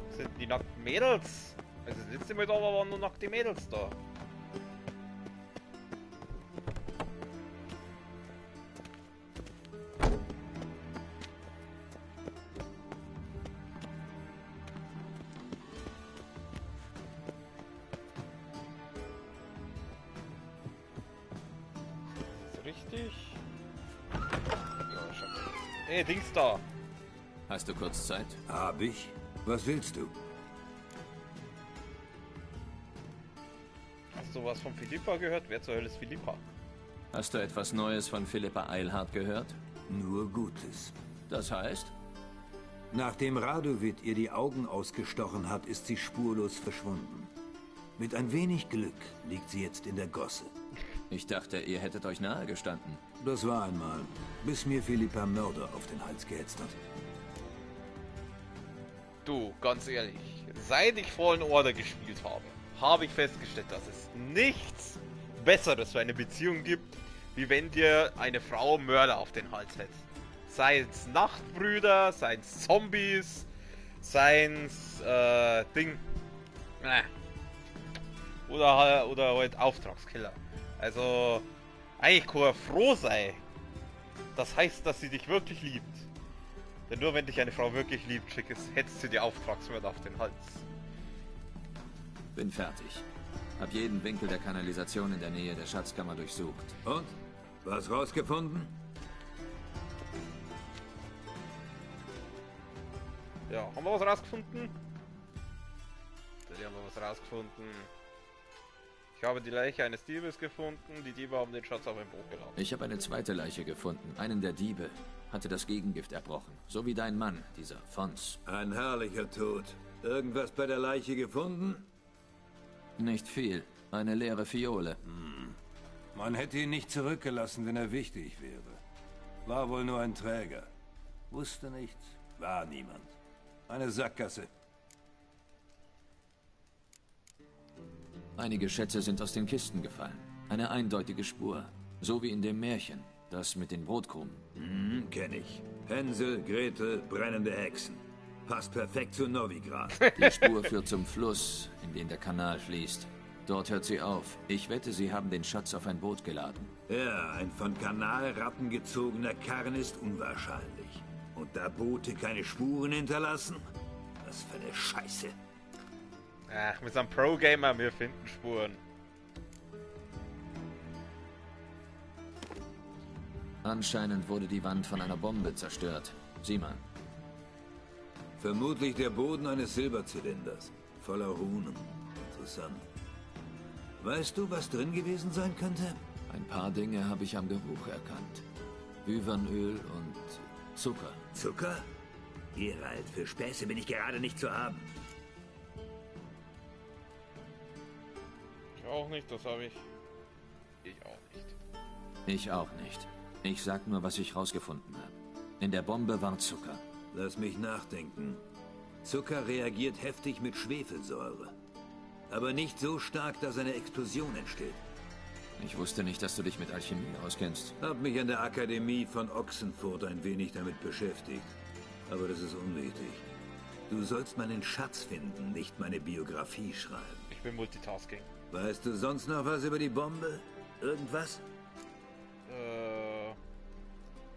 Das sind die nackten Mädels. Also das letzte Mal da waren nur nackte Mädels da. Richtig? Ja, schon. Hey, Dings da! Hast du kurz Zeit? Hab ich? Was willst du? Hast du was von Philippa gehört? Wer zur Hölle ist Philippa? Hast du etwas Neues von Philippa Eilhart gehört? Nur Gutes. Das heißt? Nachdem Radovid ihr die Augen ausgestochen hat, ist sie spurlos verschwunden. Mit ein wenig Glück liegt sie jetzt in der Gosse. Ich dachte, ihr hättet euch nahe gestanden. Das war einmal, bis mir Philippa Mörder auf den Hals gehetzt hat. Du, ganz ehrlich, seit ich Fallen Order gespielt habe, habe ich festgestellt, dass es nichts Besseres für eine Beziehung gibt, wie wenn dir eine Frau Mörder auf den Hals hetzt. Sei es Nachtbrüder, sei es Zombies, sei es oder halt Auftragskiller. Also eigentlich kann er froh sein. Das heißt, dass sie dich wirklich liebt. Denn nur wenn dich eine Frau wirklich liebt, hetzt sie die Auftragsmörder auf den Hals. Bin fertig. Hab jeden Winkel der Kanalisation in der Nähe der Schatzkammer durchsucht. Und? Was rausgefunden? Ja, haben wir was rausgefunden? Da haben wir was rausgefunden. Ich habe die Leiche eines Diebes gefunden. Die Diebe haben den Schatz auf ein Boot geladen. Ich habe eine zweite Leiche gefunden. Einen der Diebe hatte das Gegengift erbrochen. So wie dein Mann, dieser Fons. Ein herrlicher Tod. Irgendwas bei der Leiche gefunden? Nicht viel. Eine leere Fiole. Man hätte ihn nicht zurückgelassen, wenn er wichtig wäre. War wohl nur ein Träger. Wusste nichts. War niemand. Eine Sackgasse. Einige Schätze sind aus den Kisten gefallen. Eine eindeutige Spur. So wie in dem Märchen. Das mit den Brotkrumen. Kenn ich. Hänsel, Gretel, brennende Hexen. Passt perfekt zu Novigrad. Die Spur führt zum Fluss, in den der Kanal fließt. Dort hört sie auf. Ich wette, sie haben den Schatz auf ein Boot geladen. Ja, ein von Kanalratten gezogener Karren ist unwahrscheinlich. Und da Boote keine Spuren hinterlassen? Was für eine Scheiße. Ach, wir sind Pro-Gamer, wir finden Spuren. Anscheinend wurde die Wand von einer Bombe zerstört. Sieh mal. Vermutlich der Boden eines Silberzylinders. Voller Runen. Interessant. Weißt du, was drin gewesen sein könnte? Ein paar Dinge habe ich am Geruch erkannt. Büvernöl und Zucker. Zucker? Gerald, für Späße bin ich gerade nicht zu haben. Ich auch nicht, das habe ich. Ich auch nicht. Ich auch nicht. Ich sag nur, was ich rausgefunden habe. In der Bombe war Zucker. Lass mich nachdenken. Zucker reagiert heftig mit Schwefelsäure. Aber nicht so stark, dass eine Explosion entsteht. Ich wusste nicht, dass du dich mit Alchemie auskennst. Hab mich an der Akademie von Ochsenfurt ein wenig damit beschäftigt. Aber das ist unwichtig. Du sollst meinen Schatz finden, nicht meine Biografie schreiben. Ich bin Multitasking. Weißt du sonst noch was über die Bombe? Irgendwas?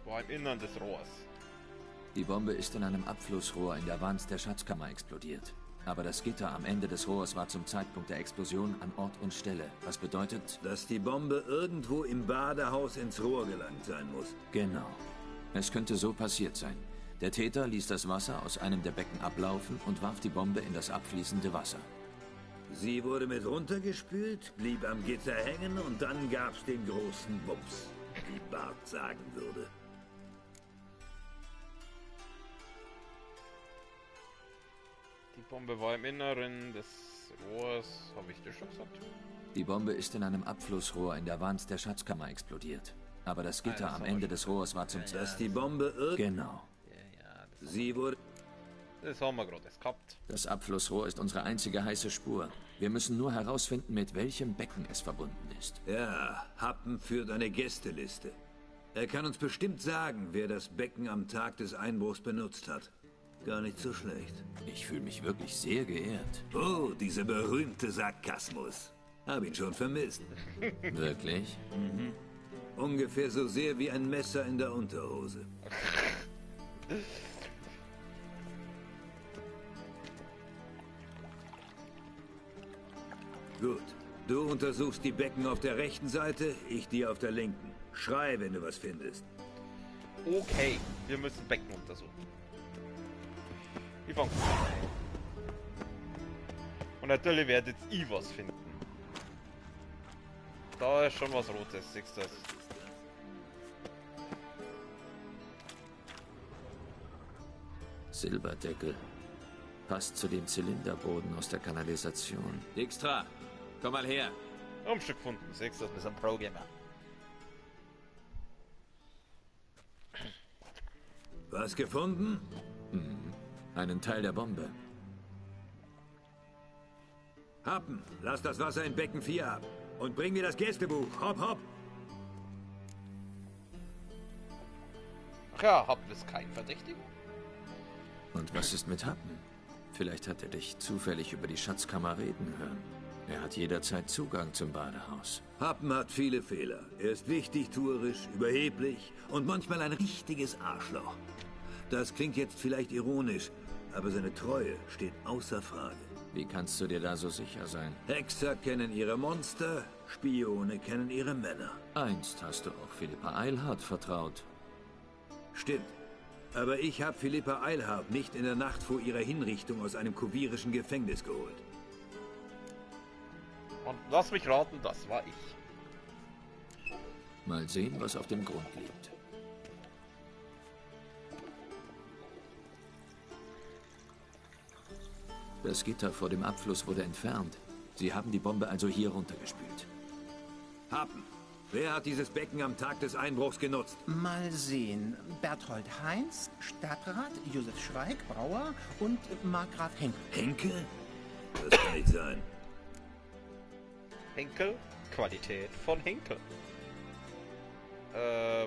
War im Innern des Rohrs. Die Bombe ist in einem Abflussrohr in der Wand der Schatzkammer explodiert. Aber das Gitter am Ende des Rohrs war zum Zeitpunkt der Explosion an Ort und Stelle. Was bedeutet? Dass die Bombe irgendwo im Badehaus ins Rohr gelangt sein muss. Genau. Es könnte so passiert sein. Der Täter ließ das Wasser aus einem der Becken ablaufen und warf die Bombe in das abfließende Wasser. Sie wurde mit runtergespült, blieb am Gitter hängen und dann gab's den großen Bums, wie Bart sagen würde. Die Bombe war im Inneren des Rohrs. Habe ich das schon gesagt? Die Bombe ist in einem Abflussrohr in der Wand der Schatzkammer explodiert. Aber das Gitter am Ende des Rohrs war zum Dass die Bombe Genau. Sie wurde... Das haben wir gerade gehabt. Das Abflussrohr ist unsere einzige heiße Spur. Wir müssen nur herausfinden, mit welchem Becken es verbunden ist. Ja, Happen führt eine Gästeliste. Er kann uns bestimmt sagen, wer das Becken am Tag des Einbruchs benutzt hat. Gar nicht so schlecht. Ich fühle mich wirklich sehr geehrt. Oh, dieser berühmte Sarkasmus. Hab ihn schon vermisst. Wirklich? Ungefähr so sehr wie ein Messer in der Unterhose. Gut. Du untersuchst die Becken auf der rechten Seite, ich die auf der linken. Schrei, wenn du was findest. Okay, wir müssen Becken untersuchen. Ich fang an. Und natürlich werdet ihr was finden. Da ist schon was Rotes, siehst du das? Silberdeckel. Passt zu dem Zylinderboden aus der Kanalisation. Dijkstra, komm mal her. Umstück gefunden. Siehst du, wir sind Pro-Gamer. Was gefunden? Einen Teil der Bombe. Happen, lass das Wasser in Becken 4 ab. Und bring mir das Gästebuch. Hopp, hopp. Ach ja, Happen ist kein Verdächtiger. Und was ist mit Happen? Vielleicht hat er dich zufällig über die Schatzkammer reden hören. Er hat jederzeit Zugang zum Badehaus. Happen hat viele Fehler. Er ist wichtigtuerisch, überheblich und manchmal ein richtiges Arschloch. Das klingt jetzt vielleicht ironisch, aber seine Treue steht außer Frage. Wie kannst du dir da so sicher sein? Hexer kennen ihre Monster, Spione kennen ihre Männer. Einst hast du auch Philippa Eilhart vertraut. Stimmt. Aber ich habe Philippa Eilhart nicht in der Nacht vor ihrer Hinrichtung aus einem kuvirischen Gefängnis geholt. Und lass mich raten, das war ich. Mal sehen, was auf dem Grund liegt. Das Gitter vor dem Abfluss wurde entfernt. Sie haben die Bombe also hier runtergespült. Happen, wer hat dieses Becken am Tag des Einbruchs genutzt? Mal sehen. Berthold Heinz, Stadtrat, Josef Schweig, Brauer und Markgraf Henkel. Henkel? Das kann nicht sein. Henkel? Qualität von Henkel.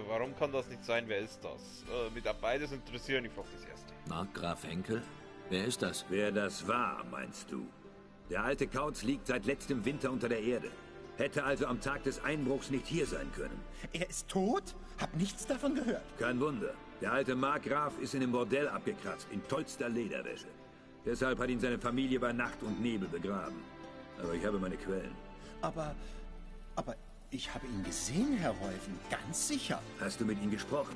Warum kann das nicht sein? Wer ist das? Mit beides interessieren, ich frage das erste. Markgraf Henkel? Wer ist das? Wer das war, meinst du? Der alte Kauz liegt seit letztem Winter unter der Erde. Hätte also am Tag des Einbruchs nicht hier sein können. Er ist tot? Hab nichts davon gehört. Kein Wunder. Der alte Markgraf ist in einem Bordell abgekratzt, in tollster Lederwäsche. Deshalb hat ihn seine Familie bei Nacht und Nebel begraben. Aber ich habe meine Quellen. Aber ich habe ihn gesehen, Herr Reuven, ganz sicher. Hast du mit ihm gesprochen?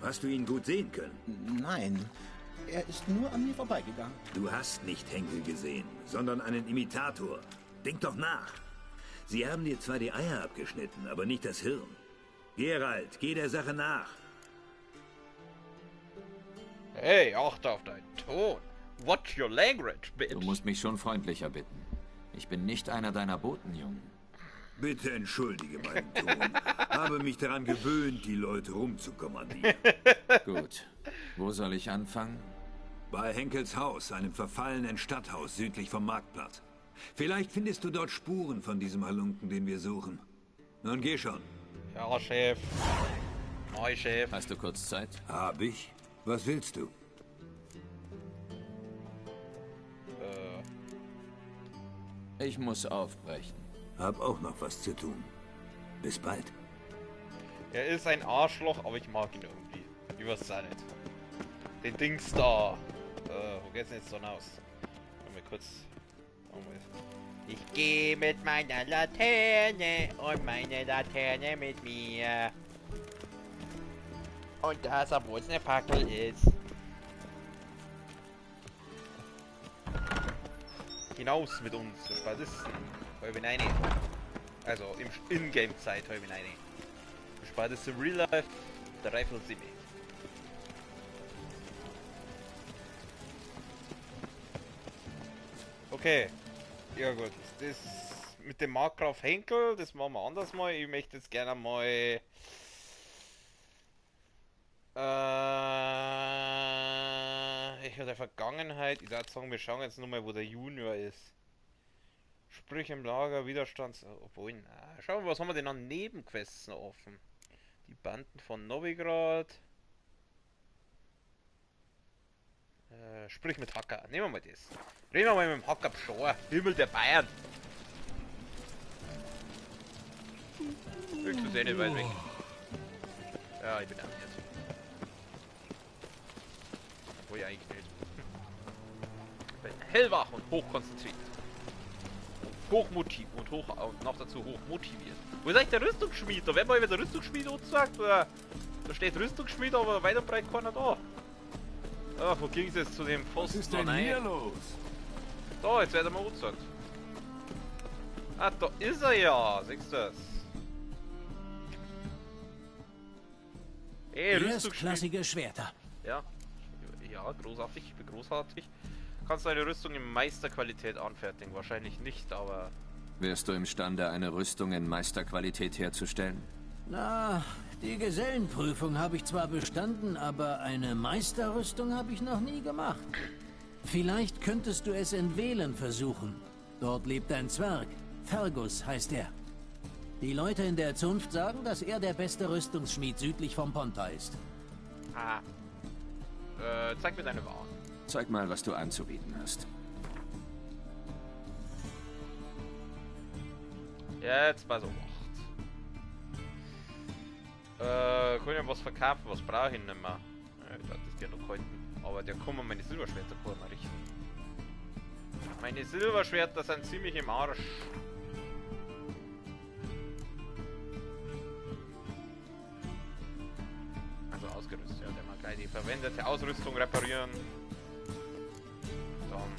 Hast du ihn gut sehen können? Nein, er ist nur an mir vorbeigegangen. Du hast nicht Henkel gesehen, sondern einen Imitator. Denk doch nach. Sie haben dir zwar die Eier abgeschnitten, aber nicht das Hirn. Geralt, geh der Sache nach. Hey, achte auf deinen Ton. Watch your language, bitch. Du musst mich schon freundlicher bitten. Ich bin nicht einer deiner Boten, Jungen. Bitte entschuldige meinen Ton. Habe mich daran gewöhnt, die Leute rumzukommandieren. Gut. Wo soll ich anfangen? Bei Henkels Haus, einem verfallenen Stadthaus südlich vom Marktplatz. Vielleicht findest du dort Spuren von diesem Halunken, den wir suchen. Nun geh schon. Ja, Chef. Neu, Chef. Hast du kurz Zeit? Hab ich? Was willst du? Ich muss aufbrechen. Hab auch noch was zu tun. Bis bald. Er ist ein Arschloch, aber ich mag ihn irgendwie. Ich weiß es auch nicht. Den Dings da. Wo geht's denn jetzt so aus? Mal kurz. Ich gehe mit meiner Laterne und meine Laterne mit mir. Und das, obwohl es eine Fackel ist. Hinaus mit uns, was ist halb eine? Also im In-Game-Zeit halb eine. Das ist im Real Life der Rifle Simi. Okay. Ja gut. Das mit dem Markgraf Henkel, das machen wir anders mal. Ich möchte jetzt gerne mal ich der Vergangenheit, ich würde sagen, wir schauen jetzt nur mal, wo der Junior ist. Sprüche im Lager, Widerstands... Obwohl, na, schauen wir, was haben wir denn an Nebenquests noch offen? Die Banden von Novigrad. Sprich mit Hacker, nehmen wir mal das. Reden wir mal mit dem Hacker Pschor, Himmel der Bayern. Höchstens nicht weit weg. Ja, ich bin auch jetzt. Wo ja eigentlich nicht. Ich bin hellwach und hochkonzentriert. Hochmotiv und noch dazu hochmotiviert. Wo ist eigentlich der Rüstungsschmied? Da werden wir über der Rüstungsschmied gesagt. Da steht Rüstungsschmied, aber weit und breit keiner da. Ach, wo ging es jetzt zu dem Pfosten? Was ist denn hier los? Da, jetzt werden wir gesagt. Ah, da ist er ja. Siehst du das? Ey, Rüstungsschmied. Erstklassige Schwerter. Ja. Ja, großartig, ich bin großartig. Kannst du eine Rüstung in Meisterqualität anfertigen? Wahrscheinlich nicht, aber... Wärst du imstande, eine Rüstung in Meisterqualität herzustellen? Na, die Gesellenprüfung habe ich zwar bestanden, aber eine Meisterrüstung habe ich noch nie gemacht. Vielleicht könntest du es in Velen versuchen. Dort lebt ein Zwerg. Fergus heißt er. Die Leute in der Zunft sagen, dass er der beste Rüstungsschmied südlich vom Ponta ist. Ah. Zeig mir deine Waren. Zeig mal, was du anzubieten hast. Jetzt bei so 8. Kann ich was verkaufen, was brauche ich nicht mehr? Ja, ich darf das gerne noch halten. Aber der kann mir meine Silberschwerter mal richten. Meine Silberschwerter sind ziemlich im Arsch. Also ausgerüstet, ja, der mal gleich die verwendete Ausrüstung reparieren. Dann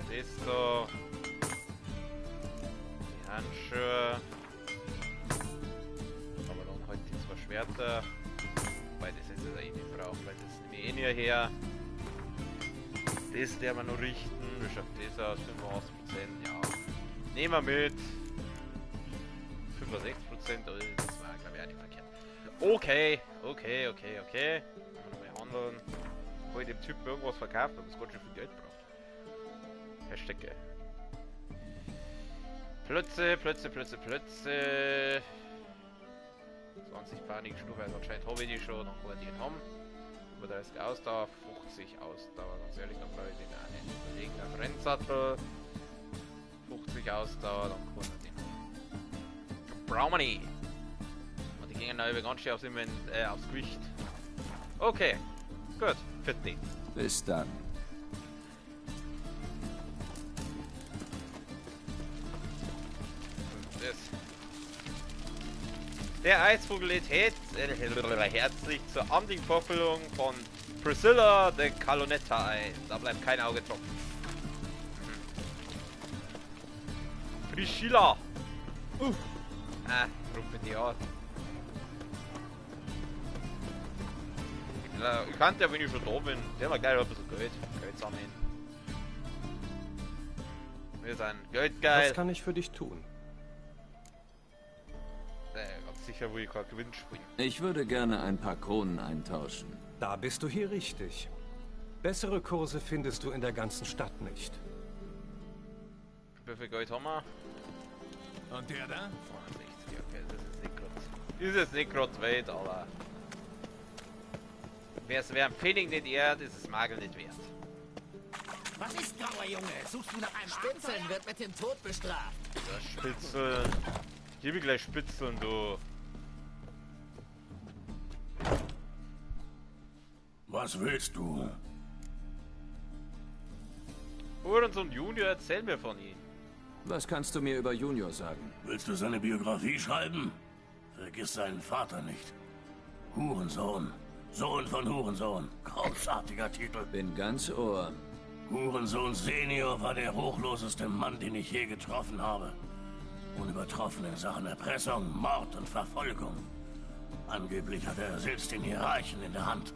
das da. Die Handschuhe. Aber dann halt die 2 Schwerter. Weil das jetzt eh nicht braucht, weil das nehme ich eh nicht her. Das der wir noch richten. Wie schaut das aus? 85%, ja. Nehmen wir mit. 65%, das war glaube ich auch nicht verkehrt. Okay. Können wir nochmal handeln. Kann ich dem Typen irgendwas verkaufen, aber es ganz schön viel Geld braucht. Hashtag. Plötze. 20 Panikstufe, also anscheinend habe ich die schon, dann kann ich den haben. Über 30 Ausdauer, 50 Ausdauer, ganz ehrlich, dann brauche ich den auch nicht. Überlegen auf Rennsattel, 50 Ausdauer, dann kann ich den haben. Brauchen wir nicht. Und die gehen dann ganz schön aufs Gewicht. Okay, gut, für die. Bis dann. Der Eisvogel lädt herzlich zur amtlichen Vorführung von Priscilla de Calonetta ein. Da bleibt kein Auge trocken. Priscilla! Rufen die an. Ich kannte ja, wenn ich schon da bin. Der war gleich ein bisschen Geld sammeln. Wir sind geldgeil. Was kann ich für dich tun? Ganz sicher, wo ich gerade Gewinn springen. Ich würde gerne ein paar Kronen eintauschen. Da bist du hier richtig. Bessere Kurse findest du in der ganzen Stadt nicht. Wie viel Geld haben wir? Und der da? 60, okay, das ist nicht gerade. Ist jetzt nicht gerade weit, aber. Wer ein Pfennig nicht ehrt, ist es Magel nicht wert. Was ist, grauer Junge? Suchst du nach einem Spitzeln wird mit dem Tod bestraft. Das Spitzeln. Gib mir gleich Spitzeln, du. Was willst du? Hurensohn Junior, erzähl mir von ihm. Was kannst du mir über Junior sagen? Willst du seine Biografie schreiben? Vergiss seinen Vater nicht. Hurensohn. Sohn von Hurensohn. Großartiger Titel. Bin ganz Ohr. Hurensohn Senior war der ruchloseste Mann, den ich je getroffen habe. Unübertroffen in Sachen Erpressung, Mord und Verfolgung. Angeblich hat er selbst den Hierarchen in der Hand.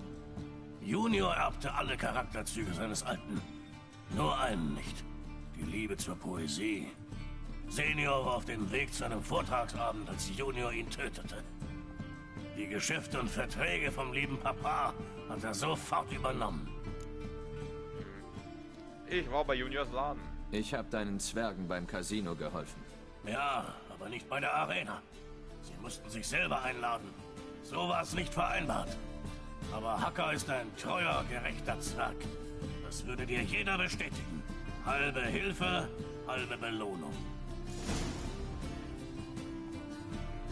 Junior erbte alle Charakterzüge seines Alten. Nur einen nicht. Die Liebe zur Poesie. Senior war auf dem Weg zu einem Vortragsabend, als Junior ihn tötete. Die Geschäfte und Verträge vom lieben Papa hat er sofort übernommen. Ich war bei Juniors Laden. Ich habe deinen Zwergen beim Casino geholfen. Ja, aber nicht bei der Arena. Sie mussten sich selber einladen. So war es nicht vereinbart. Aber Hacker ist ein treuer, gerechter Zwerg. Das würde dir jeder bestätigen. Halbe Hilfe, halbe Belohnung.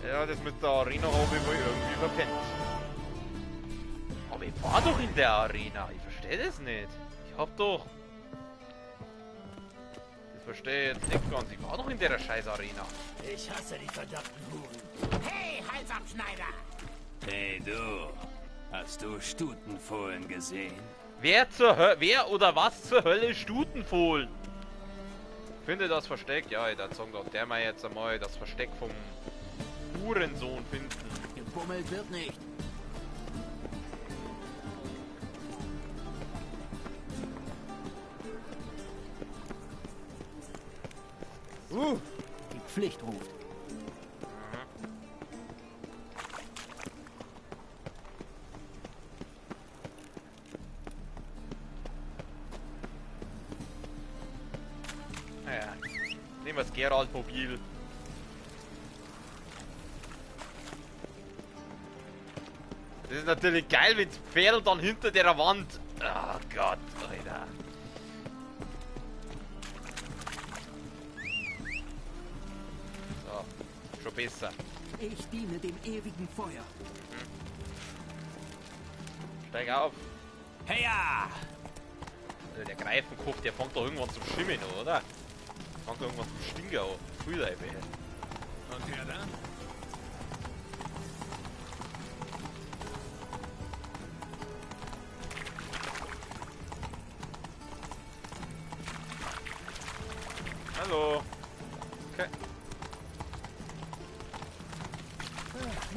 Ja, das mit der Arena habe ich wohl irgendwie verpennt. Aber ich war doch in der Arena. Ich verstehe das nicht. Ich hab doch... Das verstehe ich jetzt nicht ganz. Ich war doch in der scheiß Arena. Ich hasse die verdammten Huren. Hey, Halsabschneider! Hey du, hast du Stutenfohlen gesehen? Wer oder was zur Hölle Stutenfohlen? Finde das Versteck? Ja, ich würde sagen, der mal jetzt einmal das Versteck vom Hurensohn finden. Gebummelt wird nicht. Die Pflicht ruft. Naja, nehmen wir das Geralt-Mobil. Das ist natürlich geil, wenn das Pferd dann hinter der Wand... Oh Gott, Alter. So, schon besser. Ich diene dem ewigen Feuer. Steig auf. Heya! Also der Greifenkopf, der fängt doch irgendwann zum Schimmeln an, oder? Fängt doch irgendwann zum Stinken an. Frühleibe. Und der da? Hallo. Okay.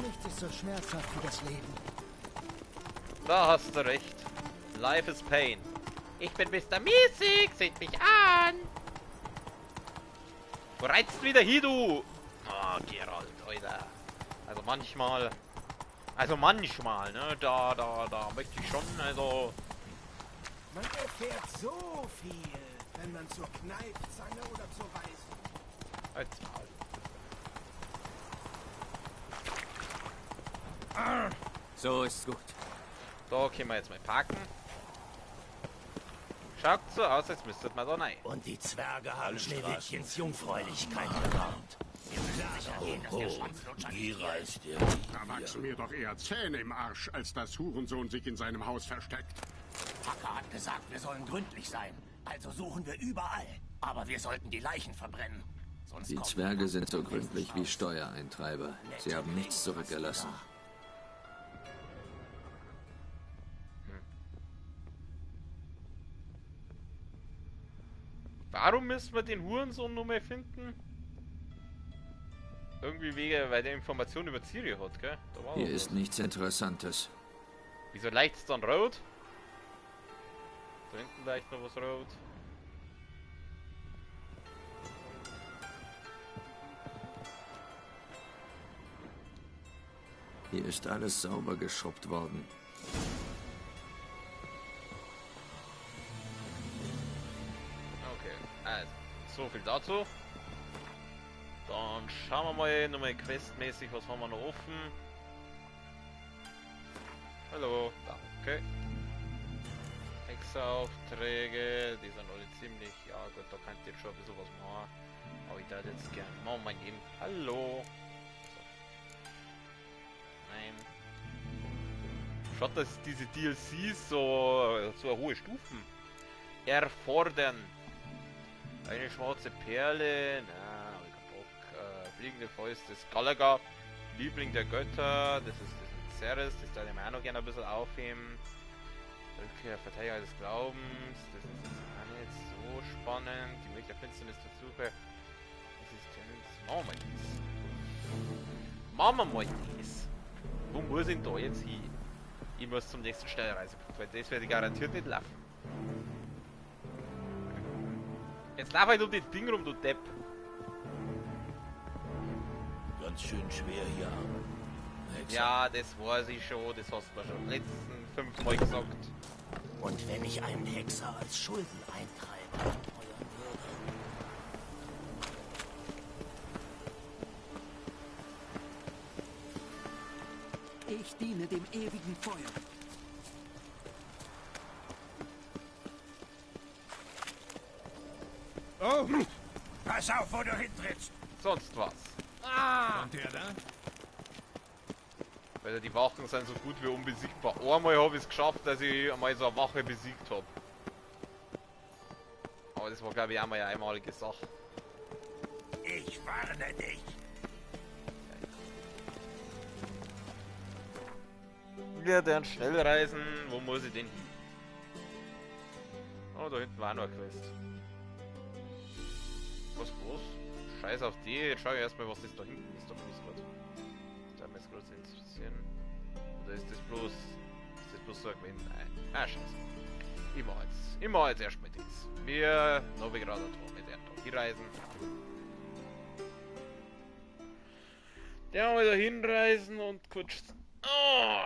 Nichts ist so schmerzhaft wie das Leben. Da hast du recht. Life is pain. Ich bin Mr. Miesig, seht mich an! Wo reizt wieder hier, du? Ah, Geralt, Alter. Also manchmal, ne? Da möchte ich schon, also... Man erfährt so viel, wenn man zur Kneifzange oder zur Weißen. Halt's Maul. So ist's gut. Da können wir jetzt mal parken. Schaut so aus, als müsstet man da rein. Und die Zwerge haben Schneewittchens Jungfräulichkeit geraumt. Wir müssen sicher gehen, dass der Schwanzlutscher nicht hier ist. Da wachsen mir doch eher Zähne im Arsch, als dass Hurensohn sich in seinem Haus versteckt. Tucker hat gesagt, wir sollen gründlich sein. Also suchen wir überall. Aber wir sollten die Leichen verbrennen. Sonst Die Zwerge sind so gründlich wie Steuereintreiber. Sie haben nichts zurückgelassen. Warum müssen wir den Hurensohn nur mehr finden? Irgendwie weil der Informationen über Ciri hat, gell? Hier ist nichts Interessantes. Wieso leicht es dann rot? Da hinten leicht noch was rot. Hier ist alles sauber geschrubbt worden. Okay, also, so viel dazu. Dann schauen wir mal nochmal questmäßig, was haben wir noch offen. Hallo, da, okay. Hexeraufträge, die sind alle ziemlich, ja gut, da könnt ihr jetzt schon ein bisschen was machen. Aber ich würde jetzt gerne mal mein Leben. Hallo. So. Nein. Schaut, dass diese DLCs so hohe Stufen erfordern. Eine schwarze Perle, na, hab ich keinen Bock. Fliegende Fäuste des Gallagher, Liebling der Götter, das ist Ceres, das darf ich mir auch noch gerne ein bisschen aufheben. Rückkehr, Verteidiger des Glaubens, das ist jetzt auch nicht so spannend. Die Weg der Finsternis der Suche, Existenz, machen wir das. Machen wir mal das. Wo muss ich denn da jetzt hin? Ich muss zum nächsten Schnellreisepunkt, weil das werde ich garantiert nicht laufen. Jetzt lauf halt um das Ding rum, du Depp. Ganz schön schwer hier. Ja, das weiß ich schon, das hast du mir schon letzten 5 Mal gesagt. Und wenn ich einen Hexer als Schuldeneintreiber anfeuern würde? Ich diene dem ewigen Feuer. Oh! Pass auf, wo du hintrittst! Sonst was. Und der da? Weil die Wachen sind so gut wie unbesiegbar. Einmal habe ich es geschafft, dass ich einmal so eine Wache besiegt habe. Aber das war, glaube ich, einmal eine einmalige Sache. Ich warne dich! Wir werden schnell reisen. Wo muss ich denn hin? Oh, da hinten war noch eine Quest. Was? Scheiß auf die. Jetzt schau ich erstmal, was das da hinten ist. Da bloß gerade. Das hat mich jetzt gerade interessieren. Oder ist das bloß so ein Gewinn? Nein. Ah, scheiße. Ich mach jetzt erstmal das. Wir Novigrad mit der hier reisen. Der mal da hinreisen und kurz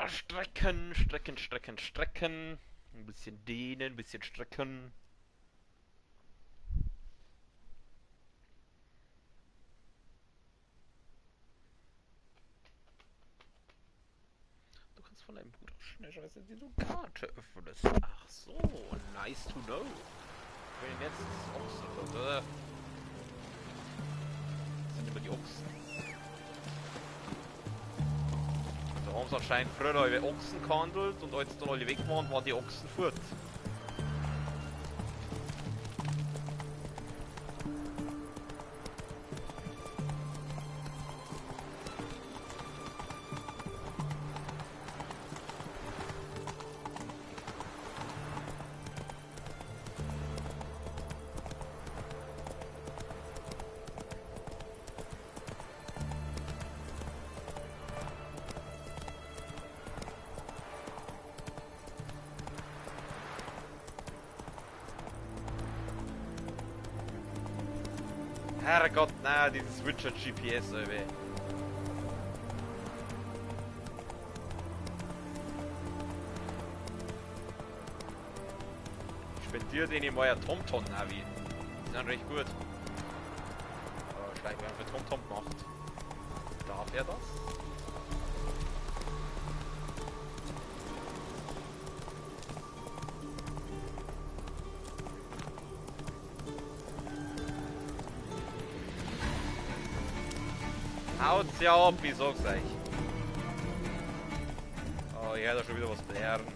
strecken. Ein bisschen dehnen, ein bisschen strecken. Du kannst von deinem Bruder schnell scheiße die du Karte öffnest. Ach so, nice to know. Wenn jetzt das Ochsen wird, oder? Das sind immer die Ochsen. Da haben sie anscheinend früher alle Ochsen gehandelt und als dann alle weg waren, waren die Ochsen fort. Herrgott, nein, dieses Witcher GPS, ey. Spendiert denen mal ein TomTom-Navi. Die sind recht gut. Schleichwerbung für TomTom gemacht. Darf er das? Haut's ja ab, ich sag's euch. Oh, ich hätte schon wieder was lernen.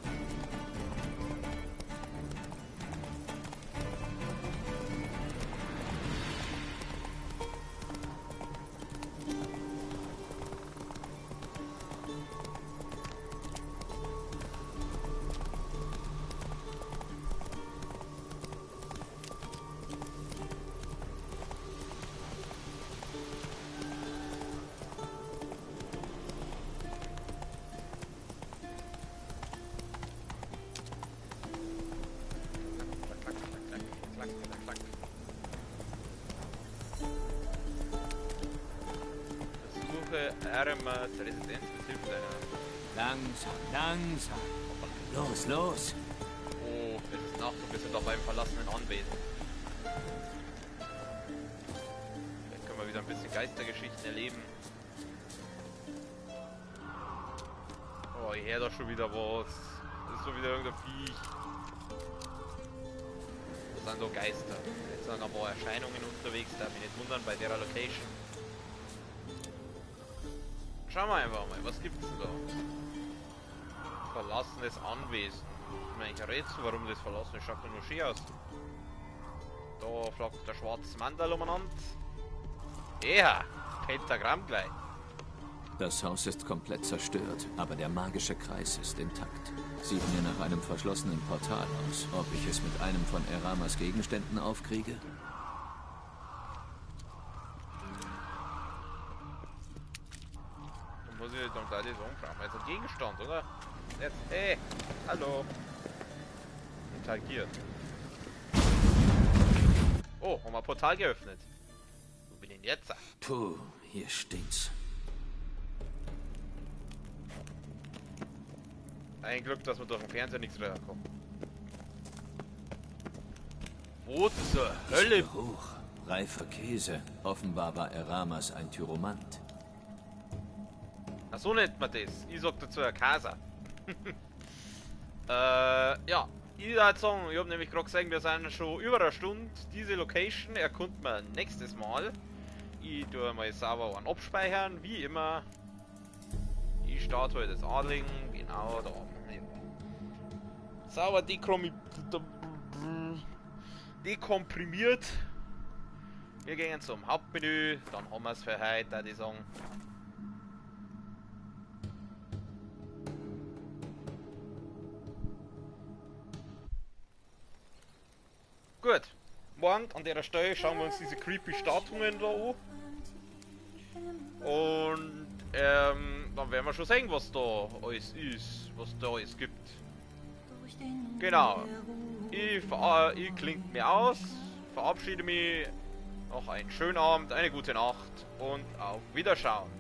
Ermas Residenz mit Hilfe deiner... Langsam. Los. Oh, es ist Nacht und wir sind auf einem verlassenen Anwesen. Vielleicht können wir wieder ein bisschen Geistergeschichten erleben. Oh, ich höre da schon wieder was. Das ist schon wieder irgendein Viech. Das sind so Geister. Jetzt sind ein paar Erscheinungen unterwegs, darf mich nicht wundern bei der Location. Schauen wir einfach mal, was gibt's denn da? Verlassenes Anwesen. Ich meine, ich rätsel, warum das verlassen ist. Schaut nur schön aus. Da flackt der schwarze Mandal umeinander. Ja, Pentagramm gleich. Das Haus ist komplett zerstört, aber der magische Kreis ist intakt. Sieht mir nach einem verschlossenen Portal aus. Ob ich es mit einem von Eramas Gegenständen aufkriege? Muss ich dann gleich sagen, brauchen wir jetzt einen Gegenstand, oder? Jetzt, hey, hallo. Interagiert. Oh, haben wir ein Portal geöffnet. Wo bin ich denn jetzt? Puh, hier stinkt's. Ein Glück, dass man durch den Fernseher nichts reinkommt. Wo zur Hölle? Geruch. Reifer Käse. Offenbar war Eramas ein Tyromant. Ach, so nennt man das. Ich sag dazu ein Casa. Ja. Ich würde sagen, ich habe nämlich gerade gesagt, wir sind schon über eine Stunde. Diese Location erkunden wir nächstes Mal. Ich tue mal sauber einen abspeichern, wie immer. Ich starte heute das Adling, genau da. Sauber dekomprimiert. Wir gehen zum Hauptmenü, dann haben wir es für heute, würde ich sagen. Gut, morgen an der Stelle schauen wir uns diese creepy Statuen da an. Und dann werden wir schon sehen, was da alles ist, was da alles gibt. Genau. Ich klinge mir aus, verabschiede mich, noch einen schönen Abend, eine gute Nacht und auf Wiederschauen.